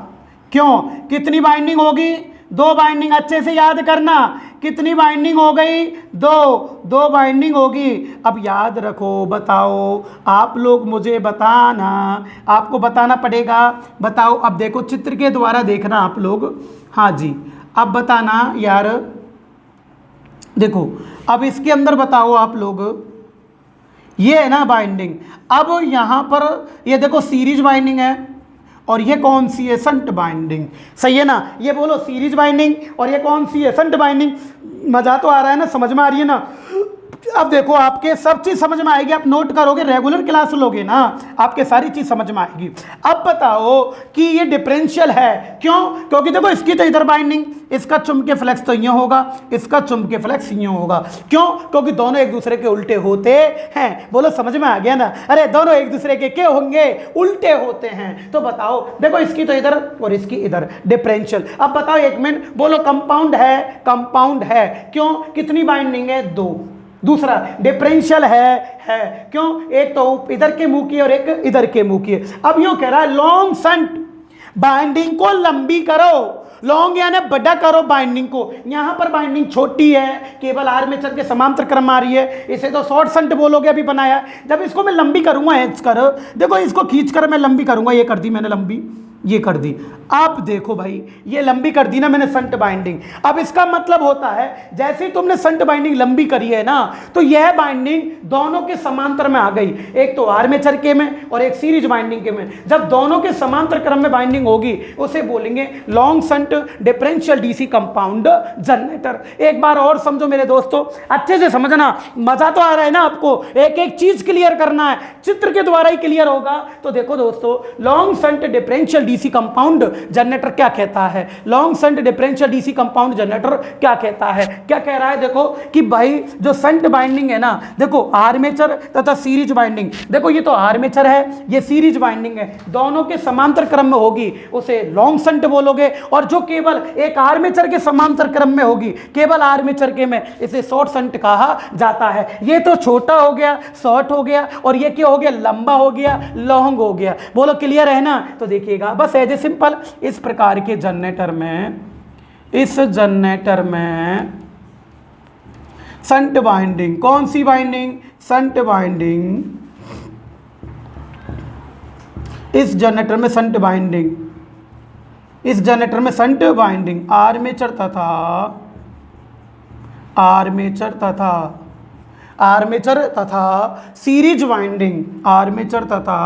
क्यों? कितनी बाइंडिंग होगी? दो बाइंडिंग। अच्छे से याद करना, कितनी बाइंडिंग हो गई? दो बाइंडिंग होगी। अब याद रखो, बताओ आप लोग मुझे बताना, आपको बताना पड़ेगा। बताओ, अब देखो चित्र के द्वारा देखना आप लोग, हाँ जी। अब बताना यार, देखो अब इसके अंदर बताओ आप लोग, ये है ना बाइंडिंग। अब यहाँ पर ये देखो सीरीज बाइंडिंग है और ये कौन सी है? शंट बाइंडिंग, सही है ना। ये बोलो सीरीज बाइंडिंग और ये कौन सी है? Shunt binding. मजा तो आ रहा है ना, समझ में आ रही है ना? अब देखो आपके सब चीज समझ में आएगी, आप नोट करोगे, रेगुलर क्लास लोगे ना, आपके सारी चीज समझ में आएगी। अब बताओ कि ये डिफरेंशियल है, क्यों? क्योंकि देखो इसकी तो इधर बाइंडिंग, इसका चुंबकीय फ्लक्स तो यूं होगा, इसका चुंबकीय फ्लक्स यूं होगा। क्यों? क्योंकि दोनों एक दूसरे के उल्टे होते हैं। बोलो समझ में आ गया ना? अरे दोनों एक दूसरे के क्या होंगे? उल्टे होते हैं। तो बताओ, देखो इसकी तो इधर और इसकी इधर, डिफरेंशियल। अब बताओ एक मिनट, बोलो कंपाउंड है, कंपाउंड है क्यों? कितनी बाइंडिंग है? दो। दूसरा डिफरेंशियल है क्यों? एक तो इधर के मुंह की और एक इधर के मुंह की। अब यूं कह रहा है लॉन्ग शंट बाइंडिंग को लंबी करो, लॉन्ग यानी बड़ा करो बाइंडिंग को। यहां पर बाइंडिंग छोटी है, केवल आर्मेचर के समांतर क्रम आ रही है, इसे तो शॉर्ट शंट बोलोगे अभी बनाया। जब इसको मैं लंबी करूंगा, खींच कर, देखो इसको खींच कर मैं लंबी करूंगा, ये कर दी मैंने लंबी, ये कर दी। अब देखो भाई, ये लंबी कर दी ना मैंने शंट बाइंडिंग। अब इसका मतलब होता है जैसे ही तुमने शंट बाइंडिंग लंबी करी है ना, तो यह बाइंडिंग दोनों के समांतर में आ गई, एक तो आर्मेचर के में और एक सीरीज बाइंडिंग के में। जब दोनों के समांतर क्रम में बाइंडिंग होगी उसे बोलेंगे long shunt differential DC compound generator. एक बार और समझो मेरे दोस्तों, अच्छे से समझना, मजा तो आ रहा है ना आपको, एक एक चीज क्लियर करना है, चित्र के द्वारा ही क्लियर होगा। तो देखो दोस्तों, long shunt differential DC compound generator क्या कहता है, long shunt differential DC compound generator क्या कहता है, क्या कह रहा है देखो कि भाई जो शंट बाइंडिंग है ना, देखो आर्मेचर तथा सीरीज बाइंडिंग, देखो ये तो आर्मेचर है, ये सीरीज बाइंडिंग है, दोनों के समांतर क्रम में होगी उसे लॉन्ग शंट बोलोगे, और जो केवल एक आर्मेचर के समांतर क्रम में होगी, केवल आर्मेचर के में, इसे शॉर्ट शंट कहा जाता है। ये तो छोटा हो गया, शॉर्ट हो गया, और ये क्या हो गया, लंबा हो गया, लॉन्ग हो गया। बोलो क्लियर है ना? तो देखिएगा बस एज ए सिंपल, इस प्रकार के जनरेटर में, इस जनरेटर में शंट बाइंडिंग, कौन सी बाइंडिंग, शंट बाइंडिंग, इस जनरेटर में शंट बाइंडिंग, इस जनरेटर में शंट बाइंडिंग आर्मेचर तथा आर्मेचर तथा सीरीज वाइंडिंग, आर्मेचर तथा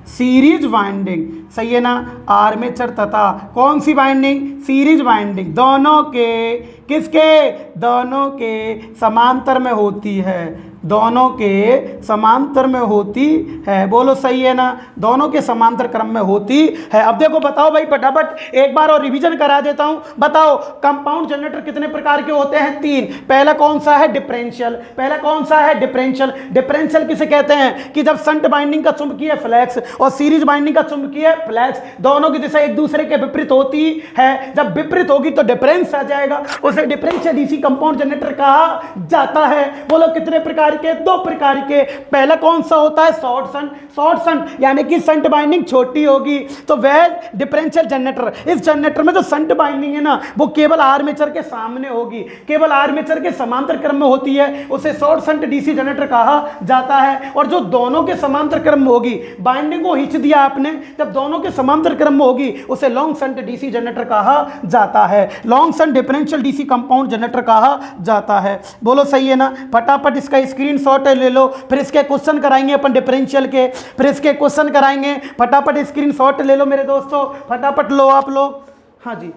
सीरीज वाइंडिंग, सही है ना, आर्मेचर तथा कौन सी वाइंडिंग, सीरीज वाइंडिंग, दोनों के किसके, दोनों के समांतर में होती है, दोनों के समांतर में होती है। बोलो सही है ना, दोनों के समांतर क्रम में होती है। अब देखो बताओ भाई, फटाफट एक बार और रिवीजन करा देता हूं, बताओ कंपाउंड जनरेटर कितने प्रकार के होते हैं, तीन। पहला कौन सा है, डिफरेंशियल, पहला कौन सा है, डिफरेंशियल। डिफरेंशियल किसे कहते हैं कि जब शंट बाइंडिंग का चुंबकीय फ्लक्स और सीरीज बाइंडिंग का चुंबकीय फ्लक्स दोनों की दिशा एक दूसरे के विपरीत होती है, जब विपरीत होगी तो डिफरेंस आ जाएगा, उसे डिफरेंशियल डीसी कंपाउंड जनरेटर कहा जाता है। बोलो कितने प्रकार के, दो प्रकार के। पहला कौन सा होता है, शॉर्ट शंट, शॉर्ट शंट यानी कि शंट बाइंडिंग छोटी होगी तो वह डिफरेंशियल जनरेटर। इस जनरेटर में जो शंट बाइंडिंग है ना, वो केवल आर्मेचर के सामने होगी, केवल आर्मेचर के समांतर क्रम में होती है, उसे शॉर्ट शंट डीसी जनरेटर कहा जाता है। और जो दोनों के समांतर क्रम में होगी, बाइंडिंग को खींच दिया आपने, जब दोनों के समांतर क्रम में होगी उसे लॉन्ग शंट डीसी जनरेटर कहा जाता है, long shunt differential DC compound generator कहा जाता है। बोलो सही है ना? फटाफट इसका स्क्रीनशॉट ले लो, फिर इसके क्वेश्चन कराएंगे अपन डिफरेंशियल के, फिर इसके क्वेश्चन कराएंगे। फटाफट स्क्रीनशॉट ले लो मेरे दोस्तों, फटाफट लो आप लोग। हाँ जी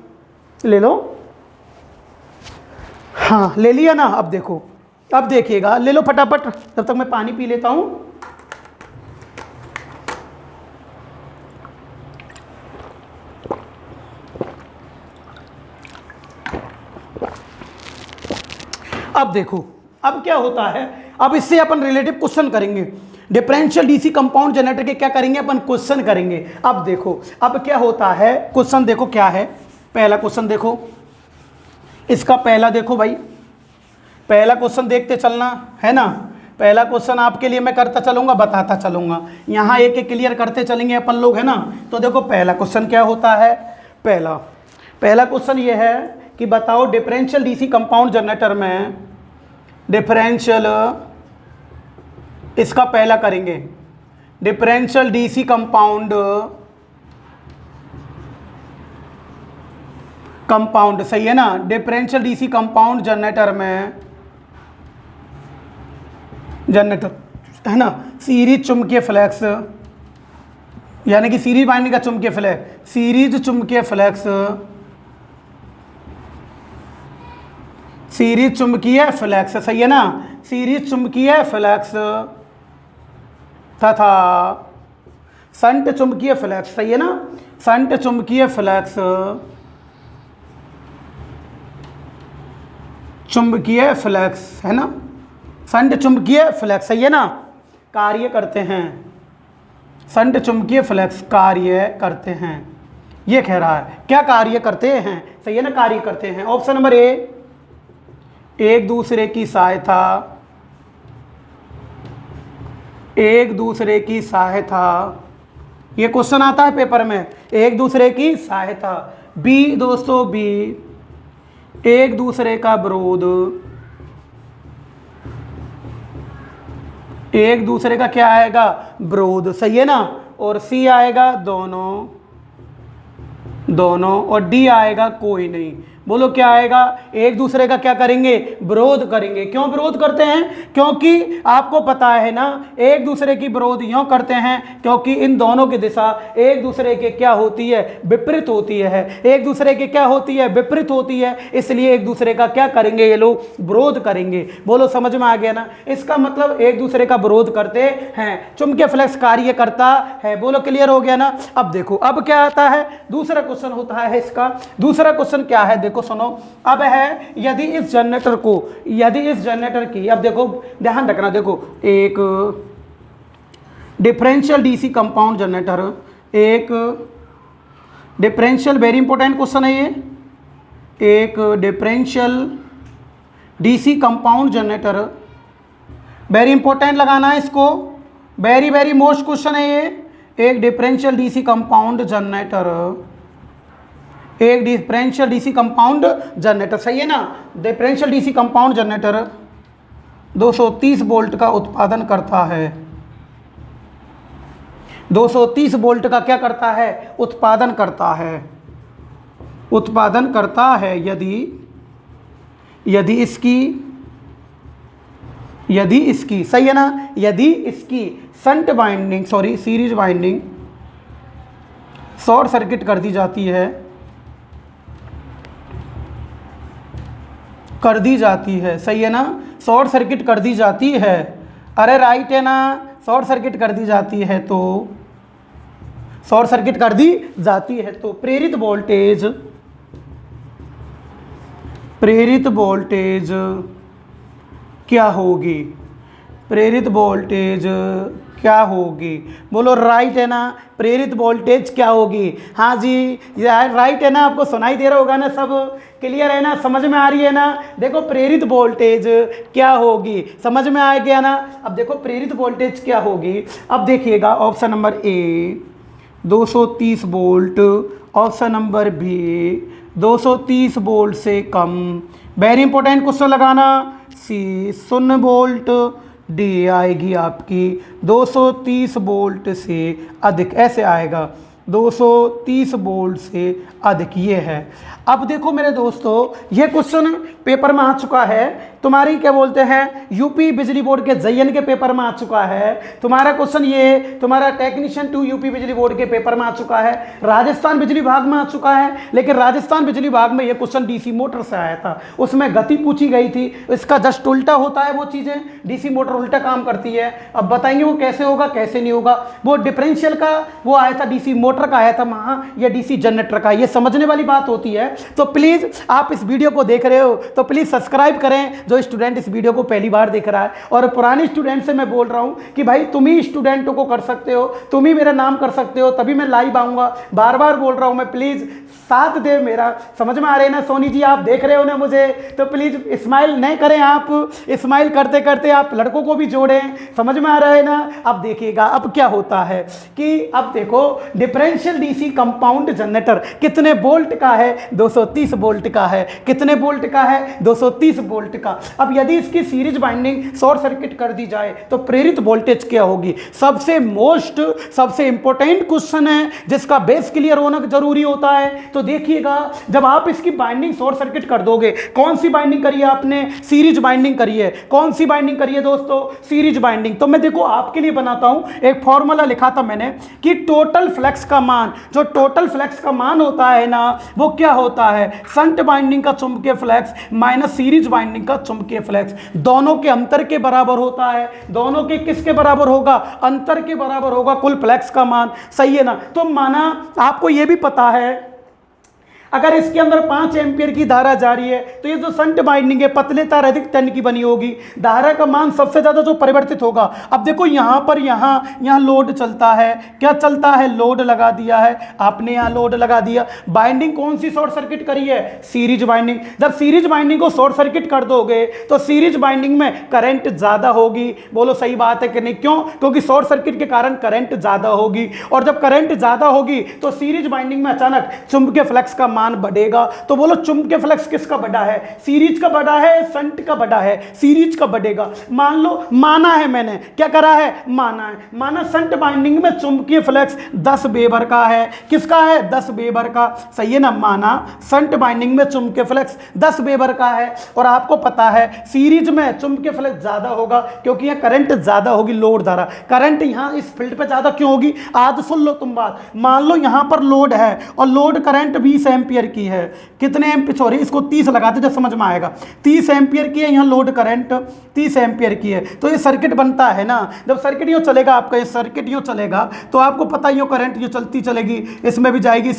ले लो, हाँ ले लिया ना? अब देखो, अब देखिएगा, ले लो फटाफट, तब तक मैं पानी पी लेता हूं। अब देखो अब क्या होता है, अब इससे अपन रिलेटिव क्वेश्चन करेंगे, डिफरेंशियल डीसी कंपाउंड जनरेटर के क्या करेंगे अपन, क्वेश्चन करेंगे। अब देखो अब क्या होता है, क्वेश्चन देखो क्या है, पहला क्वेश्चन देखो, इसका पहला देखो भाई, पहला क्वेश्चन देखते चलना है ना। पहला क्वेश्चन आपके लिए मैं करता चलूंगा, बताता चलूंगा, यहाँ एक एक क्लियर करते चलेंगे अपन लोग, है ना। तो देखो पहला क्वेश्चन क्या होता है, पहला क्वेश्चन ये है कि बताओ डिफरेंशियल डीसी कंपाउंड जनरेटर में, डिफरेंशियल, इसका पहला करेंगे, डिफरेंशियल डीसी कंपाउंड सही है ना, डिफरेंशियल डीसी कंपाउंड जनरेटर में, जनरेटर है ना, सीरीज चुंबकीय फ्लक्स यानी कि सीरीज बाइंडिंग का चुंबकीय फ्लक्स, सीरीज चुंबकीय फ्लक्स, सीरीज चुंबकीय फ्लक्स, सही है ना, सीरीज चुंबकीय फ्लक्स तथा शंट चुंबकीय फ्लक्स, सही है ना, शंट चुंबकीय फ्लक्स, चुंबकीय फ्लक्स है ना, शंट चुंबकीय फ्लक्स, सही है ना, कार्य करते हैं, शंट चुंबकीय फ्लक्स कार्य करते हैं, ये कह रहा है, क्या कार्य करते हैं, सही है ना, कार्य करते हैं। ऑप्शन नंबर ए, एक दूसरे की सहायता, एक दूसरे की सहायता, ये क्वेश्चन आता है पेपर में, एक दूसरे की सहायता। बी दोस्तों, बी एक दूसरे का विरोध, एक दूसरे का क्या आएगा, विरोध, सही है ना। और सी आएगा दोनों दोनों, और डी आएगा कोई नहीं। बोलो क्या आएगा? एक दूसरे का क्या करेंगे? विरोध करेंगे। क्यों विरोध करते हैं? क्योंकि आपको पता है ना, एक दूसरे की विरोध यूं करते हैं क्योंकि इन दोनों की दिशा एक दूसरे के क्या होती है? विपरीत होती है। एक दूसरे के क्या होती है? विपरीत होती है। इसलिए एक दूसरे का क्या करेंगे ये लोग? विरोध करेंगे। बोलो समझ में आ गया ना? इसका मतलब एक दूसरे का विरोध करते हैं। चुंबकीय फ्लक्स कार्य करता है। बोलो क्लियर हो गया ना? अब देखो अब क्या आता है, दूसरा क्वेश्चन होता है इसका। दूसरा क्वेश्चन क्या है देखो सुनो। अब है यदि इस जनरेटर की, अब देखो ध्यान रखना, देखो एक डिफरेंशियल डीसी कंपाउंड जनरेटर, एक डिफरेंशियल, वेरी इंपॉर्टेंट क्वेश्चन है ये, एक differential DC compound generator, very important लगाना है इसको, वेरी वेरी मोस्ट क्वेश्चन है ये। एक डिफरेंशियल डीसी कंपाउंड जनरेटर, एक डिफरेंशियल डीसी कंपाउंड जनरेटर, सही है ना? Differential DC compound generator 230 volt का उत्पादन करता है। 230 वोल्ट का क्या करता है? उत्पादन करता है। उत्पादन करता है यदि इसकी सही है ना, यदि इसकी shunt binding, sorry series binding short circuit कर दी जाती है, सही है ना? शॉर्ट सर्किट कर दी जाती है, अरे राइट है ना? शॉर्ट सर्किट कर दी जाती है तो, शॉर्ट सर्किट कर दी जाती है तो प्रेरित वोल्टेज क्या होगी? प्रेरित वोल्टेज क्या होगी? बोलो राइट है ना? प्रेरित वोल्टेज क्या होगी? हाँ जी यार राइट है ना? आपको सुनाई दे रहा होगा ना? सब क्लियर है ना? समझ में आ रही है ना? देखो प्रेरित वोल्टेज क्या होगी, समझ में आ गया ना? अब देखो प्रेरित वोल्टेज क्या होगी। अब देखिएगा option number A 230 volt, option number B 230 volt से कम, वेरी इंपॉर्टेंट क्वेश्चन लगाना, सी 0 वोल्ट, डी आएगी आपकी 230 वोल्ट से अधिक, ऐसे आएगा 230 वोल्ट से अधिक, ये है। अब देखो मेरे दोस्तों ये क्वेश्चन पेपर में आ चुका है, तुम्हारी क्या बोलते हैं यूपी बिजली बोर्ड के जयन के पेपर में आ चुका है तुम्हारा क्वेश्चन, ये तुम्हारा टेक्नीशियन 2 यूपी बिजली बोर्ड के पेपर में आ चुका है, राजस्थान बिजली विभाग में आ चुका है। लेकिन राजस्थान बिजली विभाग में ये क्वेश्चन डीसी मोटर से आया था, उसमें गति पूछी गई थी, इसका जस्ट उल्टा होता है वो चीज़ें, डीसी मोटर उल्टा काम करती है। अब बताएंगे वो कैसे होगा कैसे नहीं होगा। वो डिफरेंशियल का वो आया था, डीसी मोटर का आया था वहाँ, या डीसी जनरेटर का, ये समझने वाली बात होती है। तो प्लीज़ आप इस वीडियो को देख रहे हो तो प्लीज़ सब्सक्राइब करें, जो स्टूडेंट इस वीडियो को पहली बार देख रहा है। और पुराने स्टूडेंट से मैं बोल रहा हूँ कि भाई तुम ही स्टूडेंटों को कर सकते हो, तुम ही मेरा नाम कर सकते हो, तभी मैं लाइव आऊँगा। बार बार बोल रहा हूँ मैं, प्लीज़ साथ दे मेरा। समझ में आ रहे हैं ना सोनी जी? आप देख रहे हो ना मुझे, तो प्लीज़ स्माइल नहीं करें आप, स्माइल करते करते आप लड़कों को भी जोड़ें। समझ में आ रहा है ना? अब देखिएगा अब क्या होता है कि अब देखो डिफरेंशियल डीसी कंपाउंड जनरेटर कितने वोल्ट का है? 230 वोल्ट का है। कितने वोल्ट का है? 230 वोल्ट का। अब यदि इसकी सीरीज बाइंडिंग शॉर्ट सर्किट कर दी जाए तो प्रेरित वोल्टेज क्या होगी? सबसे इंपॉर्टेंट क्वेश्चन है जिसका बेस क्लियर होना जरूरी होता है। तो देखिएगा जब आप इसकी बाइंडिंग शॉर्ट सर्किट कर दोगे, कौन सी बाइंडिंग करी है आपने? सीरीज बाइंडिंग करी है। कौन सी बाइंडिंग करी है दोस्तों? Series binding. तो मैं देखो आपके लिए बनाता हूं, एक फॉर्मूला लिखा था मैंने कि टोटल फ्लक्स का मान, जो टोटल फ्लक्स का मान होता है ना, वो क्या होता है? शंट बाइंडिंग का चुंबकीय फ्लक्स माइनस सीरीज बाइंडिंग का चुंबकीय फ्लक्स, दोनों के अंतर के बराबर होता है। दोनों के किसके बराबर होगा? अंतर के बराबर होगा कुल फ्लक्स का मान, सही है ना? तो माना आपको यह भी पता है अगर इसके अंदर 5 एम्पियर की धारा जा रही है तो ये जो शंट बाइंडिंग है पतले तार अधिक टन की बनी होगी, धारा का मान सबसे ज्यादा जो परिवर्तित होगा। अब देखो यहां पर यहां लोड चलता है, क्या चलता है? लोड लगा दिया है आपने, यहां लोड लगा दिया। बाइंडिंग कौन सी शॉर्ट सर्किट करी है? Series binding. जब सीरीज बाइंडिंग को शॉर्ट सर्किट कर दोगे तो सीरीज बाइंडिंग में करंट ज्यादा होगी। बोलो सही बात है कि नहीं? क्यों? क्योंकि शॉर्ट सर्किट के कारण करंट ज्यादा होगी, और जब करंट ज्यादा होगी तो सीरीज बाइंडिंग में अचानक चुंबकीय फ्लक्स का मान मान बढ़ेगा। तो बोलो चुंबकीय फ्लक्स किसका बढ़ा है, सीरीज का बढ़ा है, शंट का बढ़ा है, सीरीज का बढ़ेगा। मान लो माना है मैंने, क्या करा है, माना है, माना शंट बाइंडिंग में चुंबकीय फ्लक्स 10 वेबर का है, किसका है, 10 वेबर का, सही है ना। माना शंट बाइंडिंग में चुंबकीय फ्लक्स 10 वेबर का है, और आपको पता है सीरीज में चुंबकीय फ्लक्स ज्यादा होगा, क्योंकि यह करंट ज्यादा होगी, लोड धारा करंट यहां इस फील्ड पे ज्यादा क्यों होगी, आज सुन लो तुम बात। मान लो यहां पर लोड है और लोड करंट 20 एम्पियर की है, कितने एम्पियर, सॉरी इसको 30 लगाते जब समझ में आएगा, 30 एम्पियर की है, यहां लोड करंट 30 एम्पियर की है। तो ये सर्किट बनता है ना, जब सर्किट यूं चलेगा, आपका ये सर्किट यूं चलेगा, तो आपको पता है यूं करंट यूं चलती चलेगी, इसमें भी जाएगी,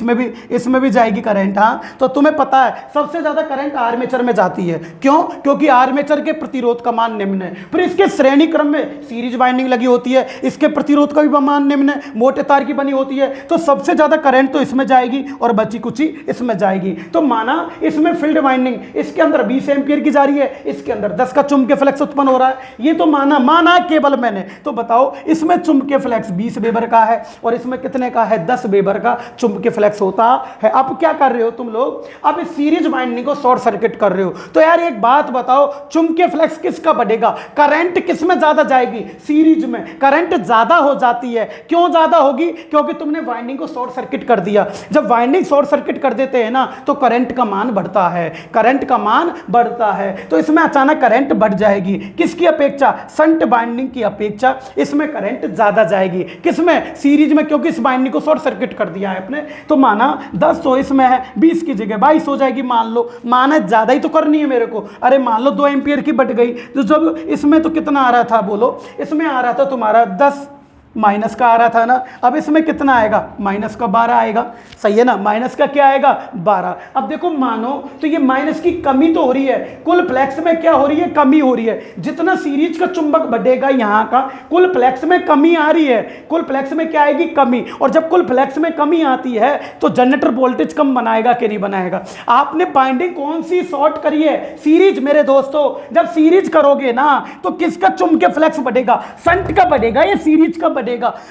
इसमें भी जाएगी करंट। हाँ, तो तुम्हें पता है सबसे ज्यादा करंट आर्मेचर में जाती है, क्यों, क्योंकि आर्मेचर के प्रतिरोध का मान निम्न है। फिर इसके श्रेणी क्रम में सीरीज बाइंडिंग लगी होती है, इसके प्रतिरोध का भी मान निम्न है, मोटे तार की बनी होती है, तो सबसे ज्यादा करंट तो इसमें जाएगी और बची कुछ ही इसमें जाएगी। तो माना इसमें फील्ड बाइंडिंग इसके अंदर 20 एम्पियर की जा रही है, इसके अंदर 10 का चुंबकीय फ्लक्स उत्पन्न हो रहा है, ये तो माना केवल मैंने। तो बताओ इसमें चुंबकीय फ्लक्स 20 वेबर का है और इसमें कितने का है, 10 वेबर का चुंबकीय फ्लक्स होता है। अब क्या कर रहे हो तुम लोग, अब इस सीरीज बाइंडिंग को शॉर्ट सर्किट कर रहे हो। तो यार एक बात बताओ, चुंबकीय फ्लक्स किसका बढ़ेगा, करंट किसमें ज्यादा जाएगी, सीरीज में करंट ज्यादा हो जाती है। क्यों ज्यादा होगी, क्योंकि तुमने वाइंडिंग को शॉर्ट सर्किट कर दिया। जब वाइंडिंग शॉर्ट सर्किट कर देते हैं ना, तो करंट का मान बढ़ता है, करंट का मान बढ़ता है। तो इसमें अचानक करंट बढ़ जाएगी, किसकी अपेक्षा, शंट बाइंडिंग की अपेक्षा इसमें करंट ज्यादा जाएगी, किसमें, सीरीज में, क्योंकि इस बाइंडिंग को शॉर्ट सर्किट कर दिया है अपने। तो माना 10 तो इसमें है, 20 की जगह 22 हो जाएगी, मान लो, माना ज्यादा ही तो करनी है मेरे को, अरे मान लो 2 एम्पियर की बढ़ गई। तो जब इसमें तो कितना आ रहा था, बोलो, इसमें आ रहा था तुम्हारा 10 माइनस का आ रहा था ना, अब इसमें कितना आएगा, माइनस का 12 आएगा, सही है ना, माइनस का क्या आएगा, 12। अब देखो मानो तो ये माइनस की कमी तो हो रही है, कुल फ्लक्स में क्या हो रही है, कमी हो रही है। जितना सीरीज का चुंबक बढ़ेगा यहाँ का, कुल फ्लक्स में कमी आ रही है, कुल फ्लक्स में क्या आएगी, कमी। और जब कुल फ्लक्स में कमी आती है तो जनरेटर वोल्टेज कम बनाएगा कि नहीं बनाएगा। आपने बाइंडिंग कौन सी शॉर्ट करी है, सीरीज। मेरे दोस्तों जब सीरीज करोगे ना, तो किसका चुंबकीय फ्लक्स बढ़ेगा, शंट का बढ़ेगा या सीरीज का बढ़ेगा।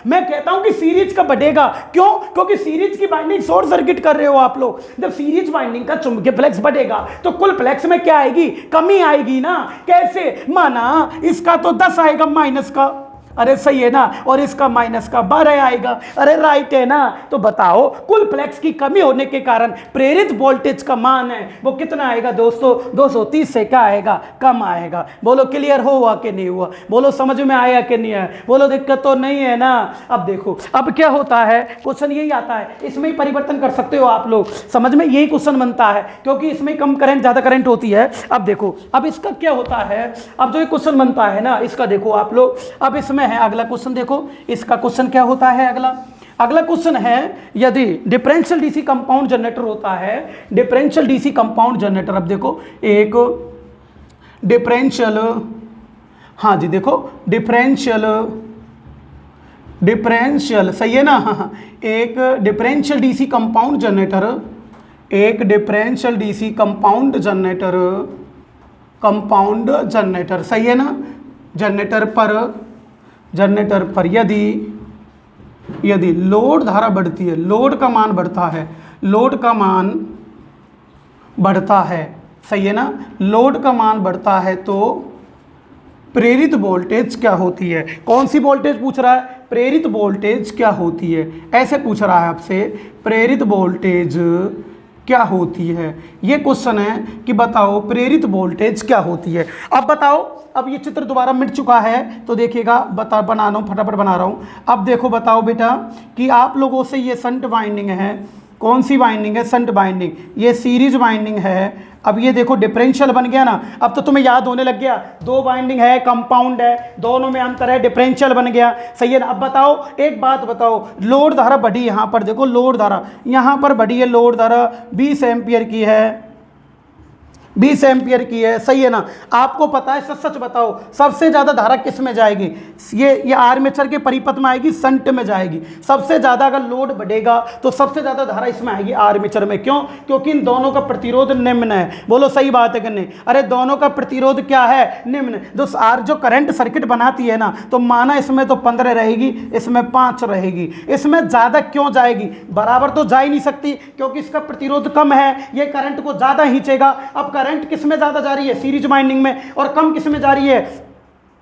मैं कहता हूं कि सीरीज का बढ़ेगा, क्यों, क्योंकि सीरीज की बाइंडिंग शॉर्ट सर्किट कर रहे हो आप लोग। जब सीरीज बाइंडिंग का चुंबकीय फ्लक्स बढ़ेगा तो कुल फ्लक्स में क्या आएगी, कमी आएगी ना। कैसे, माना इसका तो 10 आएगा माइनस का, अरे सही है ना, और इसका माइनस का 12 आएगा, अरे राइट है ना। तो बताओ कुल फ्लक्स की कमी होने के कारण प्रेरित वोल्टेज का मान है वो कितना आएगा दोस्तों, 230 से क्या आएगा, कम आएगा। बोलो क्लियर हुआ कि नहीं हुआ, बोलो समझ में आया कि नहीं आया, बोलो दिक्कत तो नहीं है ना। अब देखो अब क्या होता है, क्वेश्चन यही आता है, इसमें ही परिवर्तन कर सकते हो आप लोग, समझ में यही क्वेश्चन बनता है, क्योंकि इसमें कम करंट ज्यादा करंट होती है। अब देखो अब इसका क्या होता है, अब जो ये क्वेश्चन बनता है ना, इसका देखो आप लोग, अब इसमें है अगला क्वेश्चन, देखो इसका क्वेश्चन क्या होता है, अगला क्वेश्चन है, यदि डिफरेंशियल डीसी कंपाउंड जनरेटर होता है, डिफरेंशियल डीसी कंपाउंड जनरेटर। अब देखो एक डिफरेंशियल, हाँ जी देखो डिफरेंशियल सही है ना, हाँ, एक डिफरेंशियल डीसी कंपाउंड जनरेटर, एक डिफरेंशियल डीसी कंपाउंड जनरेटर सही है ना। जनरेटर पर यदि लोड धारा बढ़ती है, लोड का मान बढ़ता है, लोड का मान बढ़ता है, सही है ना, लोड का मान बढ़ता है, तो प्रेरित वोल्टेज क्या होती है। कौन सी वोल्टेज पूछ रहा है, प्रेरित वोल्टेज क्या होती है, ऐसे पूछ रहा है आपसे, प्रेरित वोल्टेज क्या होती है। ये क्वेश्चन है कि बताओ प्रेरित वोल्टेज क्या होती है। अब बताओ, अब ये चित्र दोबारा मिट चुका है तो देखिएगा, बना रहा हूँ, फटाफट बना रहा हूँ। अब देखो बताओ बेटा कि आप लोगों से ये शंट वाइंडिंग है, कौन सी वाइंडिंग है, शंट वाइंडिंग, ये सीरीज वाइंडिंग है। अब ये देखो डिफरेंशियल बन गया ना, अब तो तुम्हें याद होने लग गया, 2 वाइंडिंग है, कंपाउंड है, दोनों में अंतर है, डिफरेंशियल बन गया, सही है ना। अब बताओ एक बात बताओ, लोड धारा बढ़ी, यहाँ पर देखो लोड धारा यहाँ पर बढ़ी है, लोड धारा 20 एम्पियर की है, 20 एम्पियर की है, सही है ना। आपको पता है, सच सच बताओ, सबसे ज़्यादा धारा किस में जाएगी? ये आर्मेचर के परिपथ में आएगी, शंट में जाएगी। सबसे ज़्यादा अगर लोड बढ़ेगा तो सबसे ज़्यादा धारा इसमें आएगी, आर्मेचर में। क्यों? क्योंकि इन दोनों का प्रतिरोध निम्न है। बोलो सही बात है कि नहीं? अरे दोनों का प्रतिरोध क्या है? निम्न। जो करंट सर्किट बनाती है ना, तो माना इसमें तो 15 रहेगी, इसमें 5 रहेगी। इसमें ज़्यादा क्यों जाएगी? बराबर तो जा ही नहीं सकती, क्योंकि इसका प्रतिरोध कम है, ये करंट को ज़्यादा खींचेगा। अब करंट किस में ज़्यादा जा रही है? सीरीज वाइंडिंग में। और कम किस में जा रही है?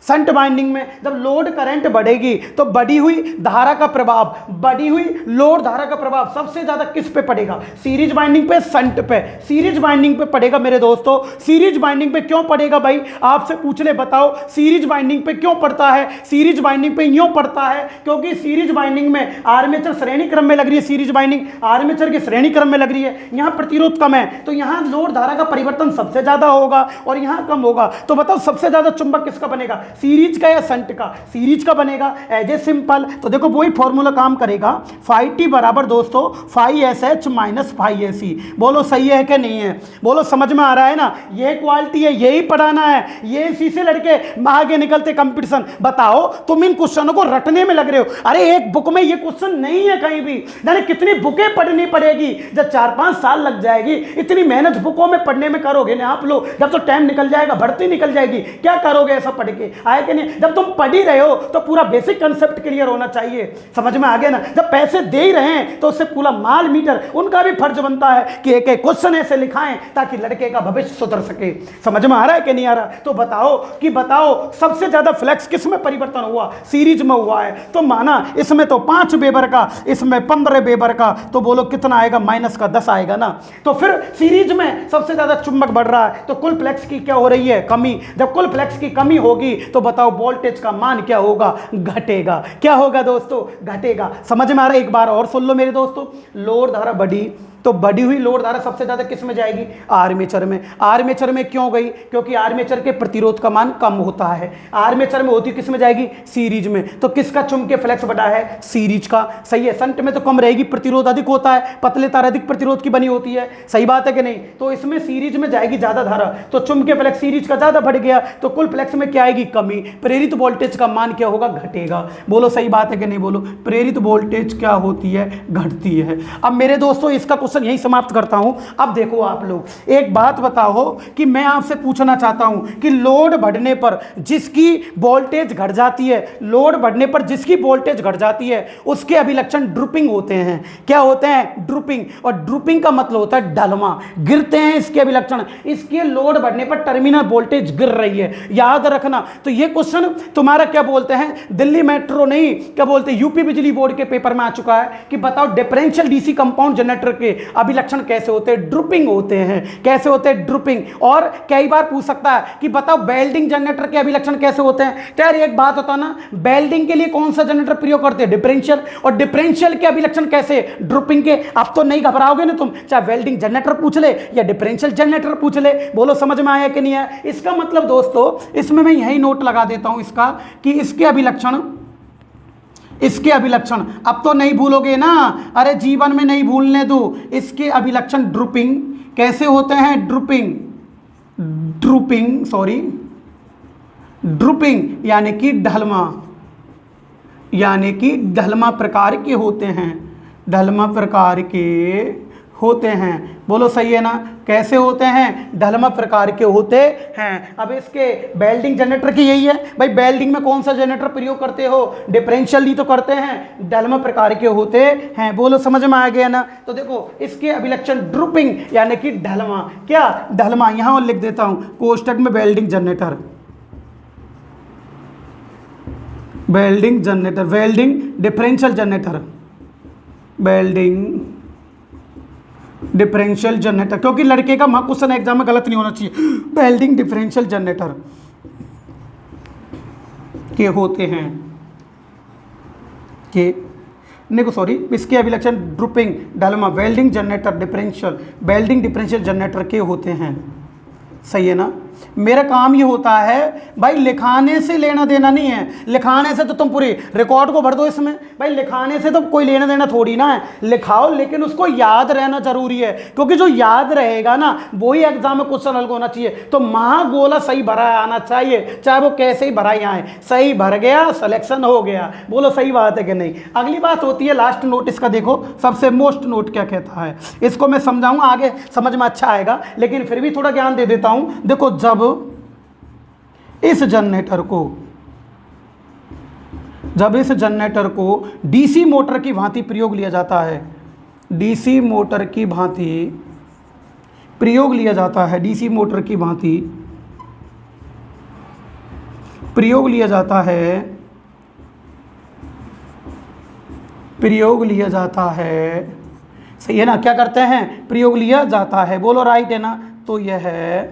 शंट वाइंडिंग में। जब लोड करंट बढ़ेगी तो बढ़ी हुई धारा का प्रभाव, बढ़ी हुई लोड धारा का प्रभाव सबसे ज्यादा किस पे पड़ेगा? सीरीज वाइंडिंग पे, शंट पे। सीरीज वाइंडिंग पे पड़ेगा मेरे दोस्तों। सीरीज वाइंडिंग पे क्यों पड़ेगा भाई? आपसे पूछ ले, बताओ सीरीज वाइंडिंग पे क्यों पड़ता है? सीरीज वाइंडिंग पे यूं पड़ता है क्योंकि सीरीज वाइंडिंग में आर्मेचर श्रेणी क्रम में लग रही है। सीरीज वाइंडिंग आर्मेचर के श्रेणी क्रम में लग रही है। यहां प्रतिरोध कम है, तो यहां लोड धारा का परिवर्तन सबसे ज्यादा होगा और यहां कम होगा। तो बताओ सबसे ज्यादा चुंबक किसका बनेगा? सीरीज का या शंट का? सीरीज का बनेगा। एज ए सिंपल, तो देखो वही फॉर्मूला काम करेगा। फाई टी बराबर दोस्तों phi S H minus phi A C. बोलो सही है कि नहीं है? बोलो समझ में आ रहा है ना? ये क्वालिटी है, यही पढ़ाना है। ये इसी से लड़के आगे निकलते कंपटीशन। बताओ तुम इन क्वेश्चनों को रटने में लग रहे हो। अरे एक बुक में ये क्वेश्चन नहीं है कहीं भी। जाने कितनी बुकें पढ़नी पड़ेगी, जब 4-5 साल लग जाएगी। इतनी मेहनत बुकों में पढ़ने में करोगे ना आप लोग, जब तो टाइम निकल जाएगा, भर्ती निकल जाएगी, क्या करोगे ऐसा पढ़ के? आए कि नहीं? जब तुम पढ़ ही रहे हो तो पूरा बेसिक कंसेप्ट क्लियर होना चाहिए। समझ में आ गया ना? जब पैसे दे ही रहे हैं तो उससे पूरा माल मीटर, उनका भी फर्ज बनता है कि एक एक क्वेश्चन ऐसे लिखाएं ताकि लड़के का भविष्य सुधर सके। समझ में आ रहा है कि नहीं आ रहा? तो बताओ सबसे ज्यादा फ्लक्स किस में परिवर्तन हुआ? सीरीज में हुआ है। तो माना इसमें तो 5 वेबर का, इसमें 15 वेबर का, तो बोलो कितना आएगा? माइनस का 10 आएगा ना। तो फिर सीरीज में सबसे ज्यादा चुंबक बढ़ रहा है, तो कुल फ्लक्स की क्या हो रही है? कमी। जब कुल फ्लक्स की कमी होगी तो बताओ वोल्टेज का मान क्या होगा? घटेगा। क्या होगा दोस्तों? घटेगा। समझ में आ रहा है? एक बार और सुन लो मेरे दोस्तों। लोड धारा बढ़ी तो बढ़ी हुई लोड धारा सबसे ज्यादा किस में जाएगी? आर्मेचर में। आर्मेचर में क्यों गई? क्योंकि आर्मेचर के प्रतिरोध का मान कम होता है। आर्मेचर में होती किस में जाएगी? सीरीज में। तो किसका चुंबकीय फ्लक्स बढ़ा है? सीरीज का। सही है। शंट में तो कम रहेगी, प्रतिरोध अधिक होता है, पतले तार अधिक प्रतिरोध की बनी होती है। सही बात है कि नहीं? तो इसमें सीरीज में जाएगी ज्यादा धारा, तो चुंबकीय फ्लक्स सीरीज का ज्यादा बढ़ गया, तो कुल फ्लक्स में क्या आएगी? कमी। प्रेरित वोल्टेज का मान क्या होगा? घटेगा। बोलो सही बात है कि नहीं? बोलो प्रेरित वोल्टेज क्या होती है? घटती है। अब मेरे दोस्तों इसका क्वेश्चन यही समाप्त करता हूं। अब देखो आप लोग एक बात बताओ कि मैं आपसे पूछना चाहता हूं कि लोड बढ़ने पर जिसकी वोल्टेज घट जाती है, लोड बढ़ने पर जिसकी वोल्टेज घट जाती है, उसके अभिलक्षण ड्रूपिंग होते हैं। क्या होते हैं? ड्रूपिंग। और ड्रूपिंग का मतलब होता है ढलमा, गिरते हैं इसके अभिलक्षण। इसके लोड बढ़ने पर टर्मिनल वोल्टेज गिर रही है, याद रखना। तो ये क्वेश्चन तुम्हारा क्या बोलते हैं, दिल्ली मेट्रो नहीं, क्या बोलते हैं, यूपी बिजली बोर्ड के पेपर में आ चुका है कि बताओ डिफरेंशियल डीसी कंपाउंड जनरेटर के अभिलक्षण कैसे होते हैं? ड्रूपिंग होते हैं। कैसे होते हैं? ड्रूपिंग। और कई बार पूछ सकता है कि बताओ बेल्डिंग जनरेटर के अभिलक्षण कैसे होते हैं? तो यार एक बात होता ना, बेल्डिंग के लिए कौन सा जनरेटर प्रयोग करते हैं? डिफरेंशियल। और डिफरेंशियल के अभिलक्षण कैसे? ड्रूपिंग के। अब तो नहीं घबराओगे ना तुम, चाहे वेल्डिंग जनरेटर पूछ ले या डिफरेंशियल जनरेटर पूछ ले। बोलो समझ में आया कि नहीं आया? इसका मतलब दोस्तों इसमें मैं यही नोट लगा देता हूं इसका कि इसके अभिलक्षण अब तो नहीं भूलोगे ना, अरे जीवन में नहीं भूलने दो। इसके अभिलक्षण ड्रूपिंग कैसे होते हैं? ड्रूपिंग यानी कि ढलमा प्रकार के होते हैं। ढलमा प्रकार के होते हैं। बोलो सही है ना? कैसे होते हैं? ढलमा प्रकार के होते हैं। अब इसके बेल्डिंग जनरेटर की यही है भाई, बेल्डिंग में कौन सा जनरेटर प्रयोग करते हो? डिफरेंशियल ही तो करते हैं, ढलमा प्रकार के होते हैं। बोलो समझ में आ गया ना? तो देखो इसके अभिलक्षण ड्रूपिंग यानी कि ढलमा। क्या? ढलमा। यहां लिख देता हूं कोष्टक में welding generator, welding differential generator, welding differential generator, क्योंकि लड़के का क्वेश्चन एग्जाम में गलत नहीं होना चाहिए। वेल्डिंग डिफरेंशियल जनरेटर के होते हैं के देखो सॉरी, इसके अभिलक्षण ड्रूपिंग, ढलमा, welding generator, differential, welding differential generator के होते हैं। सही है ना? मेरा काम ये होता है भाई, लिखाने से लेना देना नहीं है। लिखाने से तो तुम पूरे रिकॉर्ड को भर दो इसमें, भाई लिखाने से तो कोई लेना देना थोड़ी ना है। लिखाओ लेकिन उसको याद रहना जरूरी है, क्योंकि जो याद रहेगा ना वही एग्जाम में क्वेश्चन हल होना चाहिए। तो महागोला सही भरा आना चाहिए, चाहे वो कैसे ही भरा ही आए, सही भर गया सिलेक्शन हो गया। बोलो सही बात है कि नहीं। अगली बात होती है लास्ट नोट इसका, देखो सबसे मोस्ट नोट क्या कहता है, इसको मैं समझाऊंगा, आगे समझ में अच्छा आएगा, लेकिन फिर भी थोड़ा ज्ञान दे देता हूं। देखो जब इस जनरेटर को डीसी मोटर की भांति प्रयोग लिया जाता है, डीसी मोटर की भांति प्रयोग लिया जाता है, डीसी मोटर की भांति प्रयोग लिया जाता है, प्रयोग लिया जाता है, सही है ना। क्या करते हैं, प्रयोग लिया जाता है, बोलो राइट है ना। तो यह है,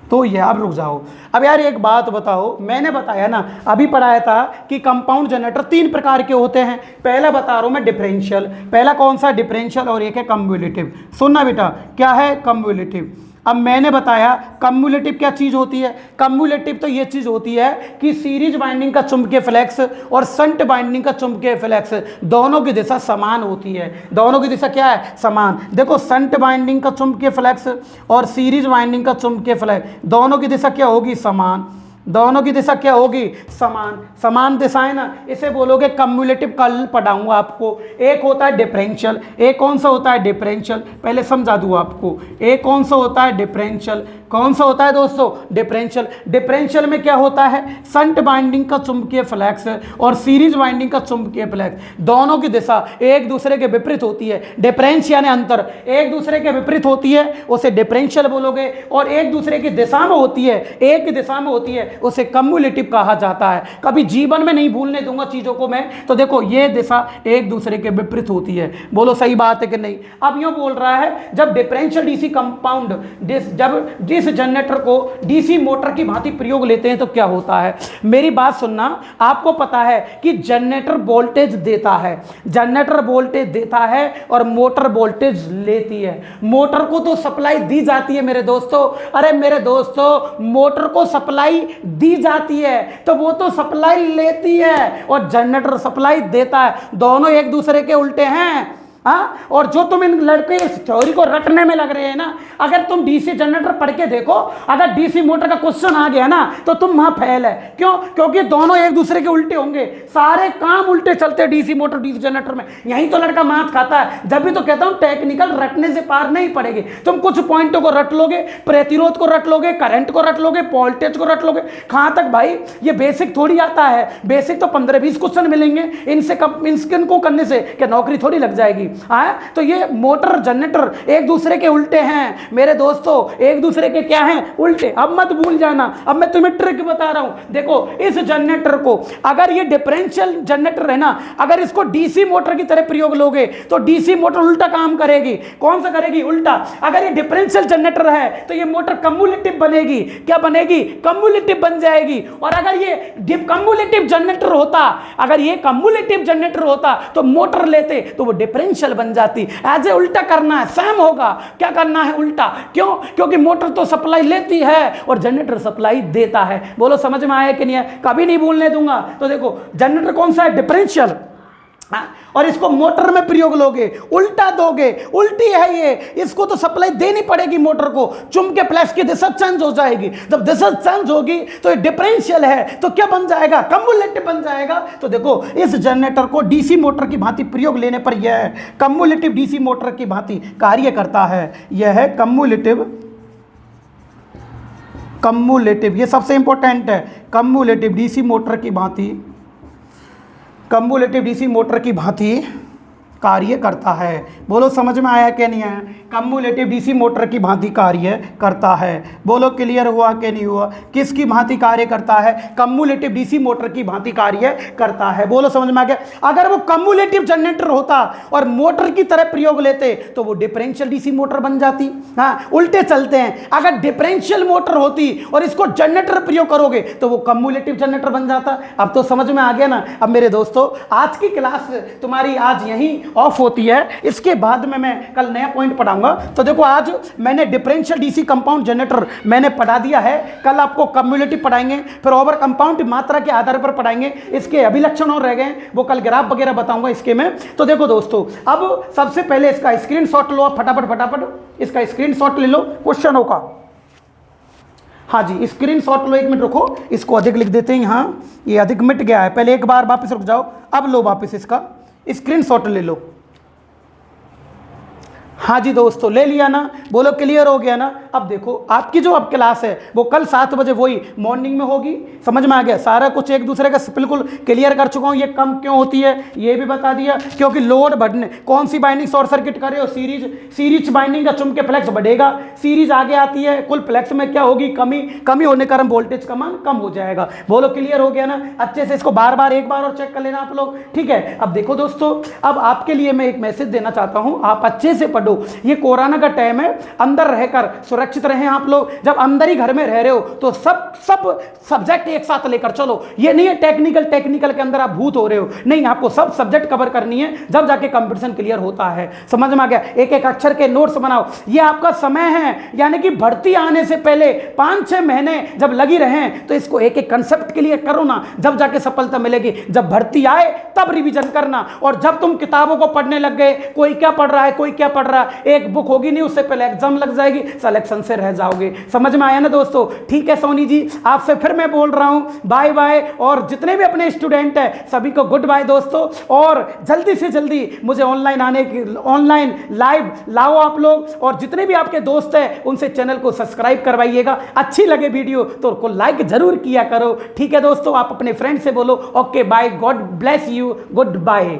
तो यह, अब रुक जाओ। अब यार एक बात बताओ, मैंने बताया ना, अभी पढ़ाया था कि कंपाउंड जनरेटर 3 प्रकार के होते हैं। पहला बता रहा हूं मैं डिफरेंशियल, पहला कौन सा, डिफरेंशियल, और एक है कम्युलेटिव। सुनना बेटा, क्या है कम्युलेटिव। अब मैंने बताया कम्युलेटिव क्या चीज़ होती है। कम्युलेटिव तो ये चीज़ होती है कि सीरीज बाइंडिंग का चुंबकीय फ्लक्स और शंट बाइंडिंग का चुंबकीय फ्लक्स दोनों की दिशा समान होती है। दोनों की दिशा क्या है, समान। देखो शंट बाइंडिंग का चुंबकीय फ्लक्स और सीरीज बाइंडिंग का चुंबकीय फ्लक्स दोनों की दिशा क्या होगी, समान। दोनों की दिशा क्या होगी, समान। समान दिशाएं ना, इसे बोलोगे कम्युलेटिव। कल पढ़ाऊंगा आपको। एक होता है डिफरेंशियल, एक कौन सा होता है डिफरेंशियल, पहले समझा दूं आपको। एक कौन सा होता है डिफरेंशियल, कौन सा होता है दोस्तों, डिफरेंशियल। डिफरेंशियल में क्या होता है, शंट बाइंडिंग का चुंबकीय फ्लक्स और सीरीज बाइंडिंग का चुंबकीय फ्लक्स दोनों की दिशा एक दूसरे के विपरीत होती है। डिफरेंस यानी अंतर, एक दूसरे के विपरीत होती है उसे डिफरेंशियल बोलोगे, और एक दूसरे की दिशा में होती है, एक दिशा में होती है, उसे कम्युलेटिव कहा जाता है। कभी जीवन में नहीं भूलने दूंगा चीजों को मैं। तो देखो ये दिशा एक दूसरे के विपरीत होती है, बोलो सही बात है कि नहीं। अब यूं बोल रहा है, जब डिफरेंशियल डीसी कंपाउंड, जब जिस जनरेटर को डीसी मोटर की भांति प्रयोग लेते हैं तो क्या होता है। मेरी बात सुनना, आपको पता है कि जनरेटर वोल्टेज देता है, जनरेटर वोल्टेज देता है और मोटर वोल्टेज लेती है। मोटर को तो सप्लाई दी जाती है मेरे दोस्तों, अरे मेरे दोस्तों मोटर को सप्लाई दी जाती है तो वो तो सप्लाई लेती है, और जनरेटर सप्लाई देता है। दोनों एक दूसरे के उल्टे हैं। हाँ, और जो तुम इन लड़के इस थ्योरी को रटने में लग रहे हैं ना, अगर तुम डीसी जनरेटर पढ़ के देखो, अगर डीसी मोटर का क्वेश्चन आ गया ना तो तुम वहां फेल है। क्यों, क्योंकि दोनों एक दूसरे के उल्टे होंगे, सारे काम उल्टे चलते हैं डीसी मोटर डीसी जनरेटर में। यही तो लड़का मात खाता है। जब भी तो कहता हूं टेक्निकल रटने से पार नहीं पड़ेगी। तुम कुछ पॉइंटों को रट लोगे, प्रतिरोध को रट लोगे, करंट को रट लोगे, वोल्टेज को रट लोगे, कहां तक भाई ये बेसिक थोड़ी आता है। बेसिक तो 15-20 क्वेश्चन मिलेंगे, इनको करने से क्या नौकरी थोड़ी लग जाएगी। तो ये मोटर जनरेटर एक दूसरे के उल्टे हैं मेरे दोस्तों, एक दूसरे के क्या हैं, उल्टे। अब मत भूल जाना, अब मैं तुम्हें ट्रिक बता रहा हूं। देखो इस जनरेटर को, अगर ये डिफरेंशियल जनरेटर है ना, अगर इसको डीसी मोटर की तरह प्रयोग लोगे तो डीसी मोटर उल्टा काम करेगी। कौन सा करेगी, उल्टा। अगर ये डिफरेंशियल जनरेटर है तो ये मोटर कम्युलेटिव बनेगी। क्या बनेगी, कम्युलेटिव बन जाएगी। और अगर ये कम्युलेटिव जनरेटर होता, अगर ये कम्युलेटिव जनरेटर होता तो मोटर लेते तो वो डिफरेंशियल बन जाती। ऐसे उल्टा करना है, सेम होगा। क्या करना है, उल्टा। क्यों, क्योंकि मोटर तो सप्लाई लेती है और जनरेटर सप्लाई देता है। बोलो समझ में आया कि नहीं है, कभी नहीं भूलने दूंगा। तो देखो जनरेटर कौन सा है, डिफरेंशियल, और इसको मोटर में प्रयोग लोगे, उल्टा दोगे, उल्टी है ये, इसको तो सप्लाई देनी पड़ेगी मोटर को, चुंबकीय फ्लक्स की दिशा चेंज हो जाएगी। जब दिशा चेंज होगी तो ये डिफरेंशियल है तो क्या बन जाएगा, कम्युलेटिव बन जाएगा। तो देखो इस जनरेटर को डीसी मोटर की भांति प्रयोग लेने पर यह कम्युलेटिव डीसी मोटर की भांति कार्य करता है। यह है कम्युलेटिव, ये सबसे इंपॉर्टेंट है। कम्युलेटिव डीसी मोटर की भांति, कम्युलेटिव डीसी मोटर की भांति कार्य करता है। बोलो समझ में आया कि नहीं आया। कम्युलेटिव डीसी मोटर की भांति कार्य करता है। बोलो क्लियर हुआ कि नहीं हुआ। किसकी भांति कार्य करता है, कम्युलेटिव डीसी मोटर की भांति कार्य करता है। बोलो समझ में आ गया। अगर वो कम्युलेटिव जनरेटर होता और मोटर की तरह प्रयोग लेते तो वो डिफरेंशियल डीसी मोटर बन जाती। हाँ, उल्टे चलते हैं। अगर डिफरेंशियल मोटर होती और इसको जनरेटर प्रयोग करोगे तो वो कम्युलेटिव जनरेटर बन जाता। अब तो समझ में आ गया ना। अब मेरे दोस्तों आज की क्लास तुम्हारी आज यहीं ऑफ होती है, इसके बाद में मैं कल नया पॉइंट पढ़ाऊंगा। तो देखो आज मैंने डिफरेंशियल डीसी कंपाउंड जनरेटर मैंने पढ़ा दिया है, कल आपको कम्युलेटिव पढ़ाएंगे, फिर ओवर कंपाउंड मात्रा के आधार पर पढ़ाएंगे, इसके अभिलक्षण और रह गए वो कल ग्राफ वगैरह बताऊंगा इसके में। तो देखो दोस्तों, अब सबसे पहले इसका स्क्रीनशॉट लो, फटाफट फटाफट इसका स्क्रीनशॉट ले लो क्वेश्चनों का। हाँ जी, स्क्रीनशॉट लो, 1 मिनट रुको, इसको अधिक लिख देते हैं यहाँ, ये अधिक मिट गया है, पहले एक बार वापस रुक जाओ, अब लो वापस इसका स्क्रीनशॉट ले लो। हाँ जी दोस्तों, ले लिया ना, बोलो क्लियर हो गया ना। अब देखो आपकी जो अब क्लास है वो कल 7 बजे वही मॉर्निंग में होगी, समझ में आ गया, सारा कुछ एक दूसरे का बिल्कुल क्लियर कर चुका हूँ। ये कम क्यों होती है ये भी बता दिया, क्योंकि लोड बढ़ने, कौन सी बाइंडिंग शॉर्ट सर्किट करे हो, सीरीज बाइंडिंग का चुंबकीय फ्लक्स बढ़ेगा, सीरीज आगे आती है, कुल फ्लक्स में क्या होगी, कमी होने के कारण वोल्टेज का मान कम हो जाएगा। बोलो क्लियर हो गया ना, अच्छे से इसको बार बार एक बार और चेक कर लेना आप लोग, ठीक है। अब देखो दोस्तों, अब आपके लिए मैं एक मैसेज देना चाहता हूँ, आप अच्छे से पढ़ो, ये कोरोना का टाइम है, अंदर रहकर सुरक्षित रहें आप लोग। जब अंदर ही घर में रह रहे हो तो सब सब्जेक्ट एक साथ लेकर चलो, ये नहीं है टेक्निकल के अंदर आप भूत हो रहे हो, नहीं, आपको सब सब्जेक्ट कवर करनी है, जब जाके कंपटीशन क्लियर होता है, समझ में आ गया। एक एक अक्षर के नोट्स बनाओ, ये आपका समय है, यानी कि भर्ती आने से पहले 5-6 महीने जब लगी रहें तो इसको एक एक कंसेप्ट के लिए करो ना, जब जाके सफलता मिलेगी। जब भर्ती आए तब रिवीजन करना, और जब तुम किताबों को पढ़ने लग गए, कोई क्या पढ़ रहा है कोई क्या पढ़ रहा है, एक बुक होगी नहीं उससे पहले एग्जाम लग जाएगी, सिलेक्शन से रह जाओगे। समझ में आया ना दोस्तों, ठीक है सोनी जी, आपसे फिर मैं बोल रहा हूं बाय बाय, और जितने भी अपने स्टूडेंट हैं सभी को गुड बाय दोस्तों, और जल्दी से जल्दी मुझे ऑनलाइन लाइव लाओ आप लोग, और जितने भी आपके दोस्त हैं उनसे चैनल को सब्सक्राइब करवाइएगा। अच्छी लगे वीडियो तो लाइक जरूर किया करो, ठीक है दोस्तों। आप अपने फ्रेंड से बोलो okay bye, God bless you, good bye.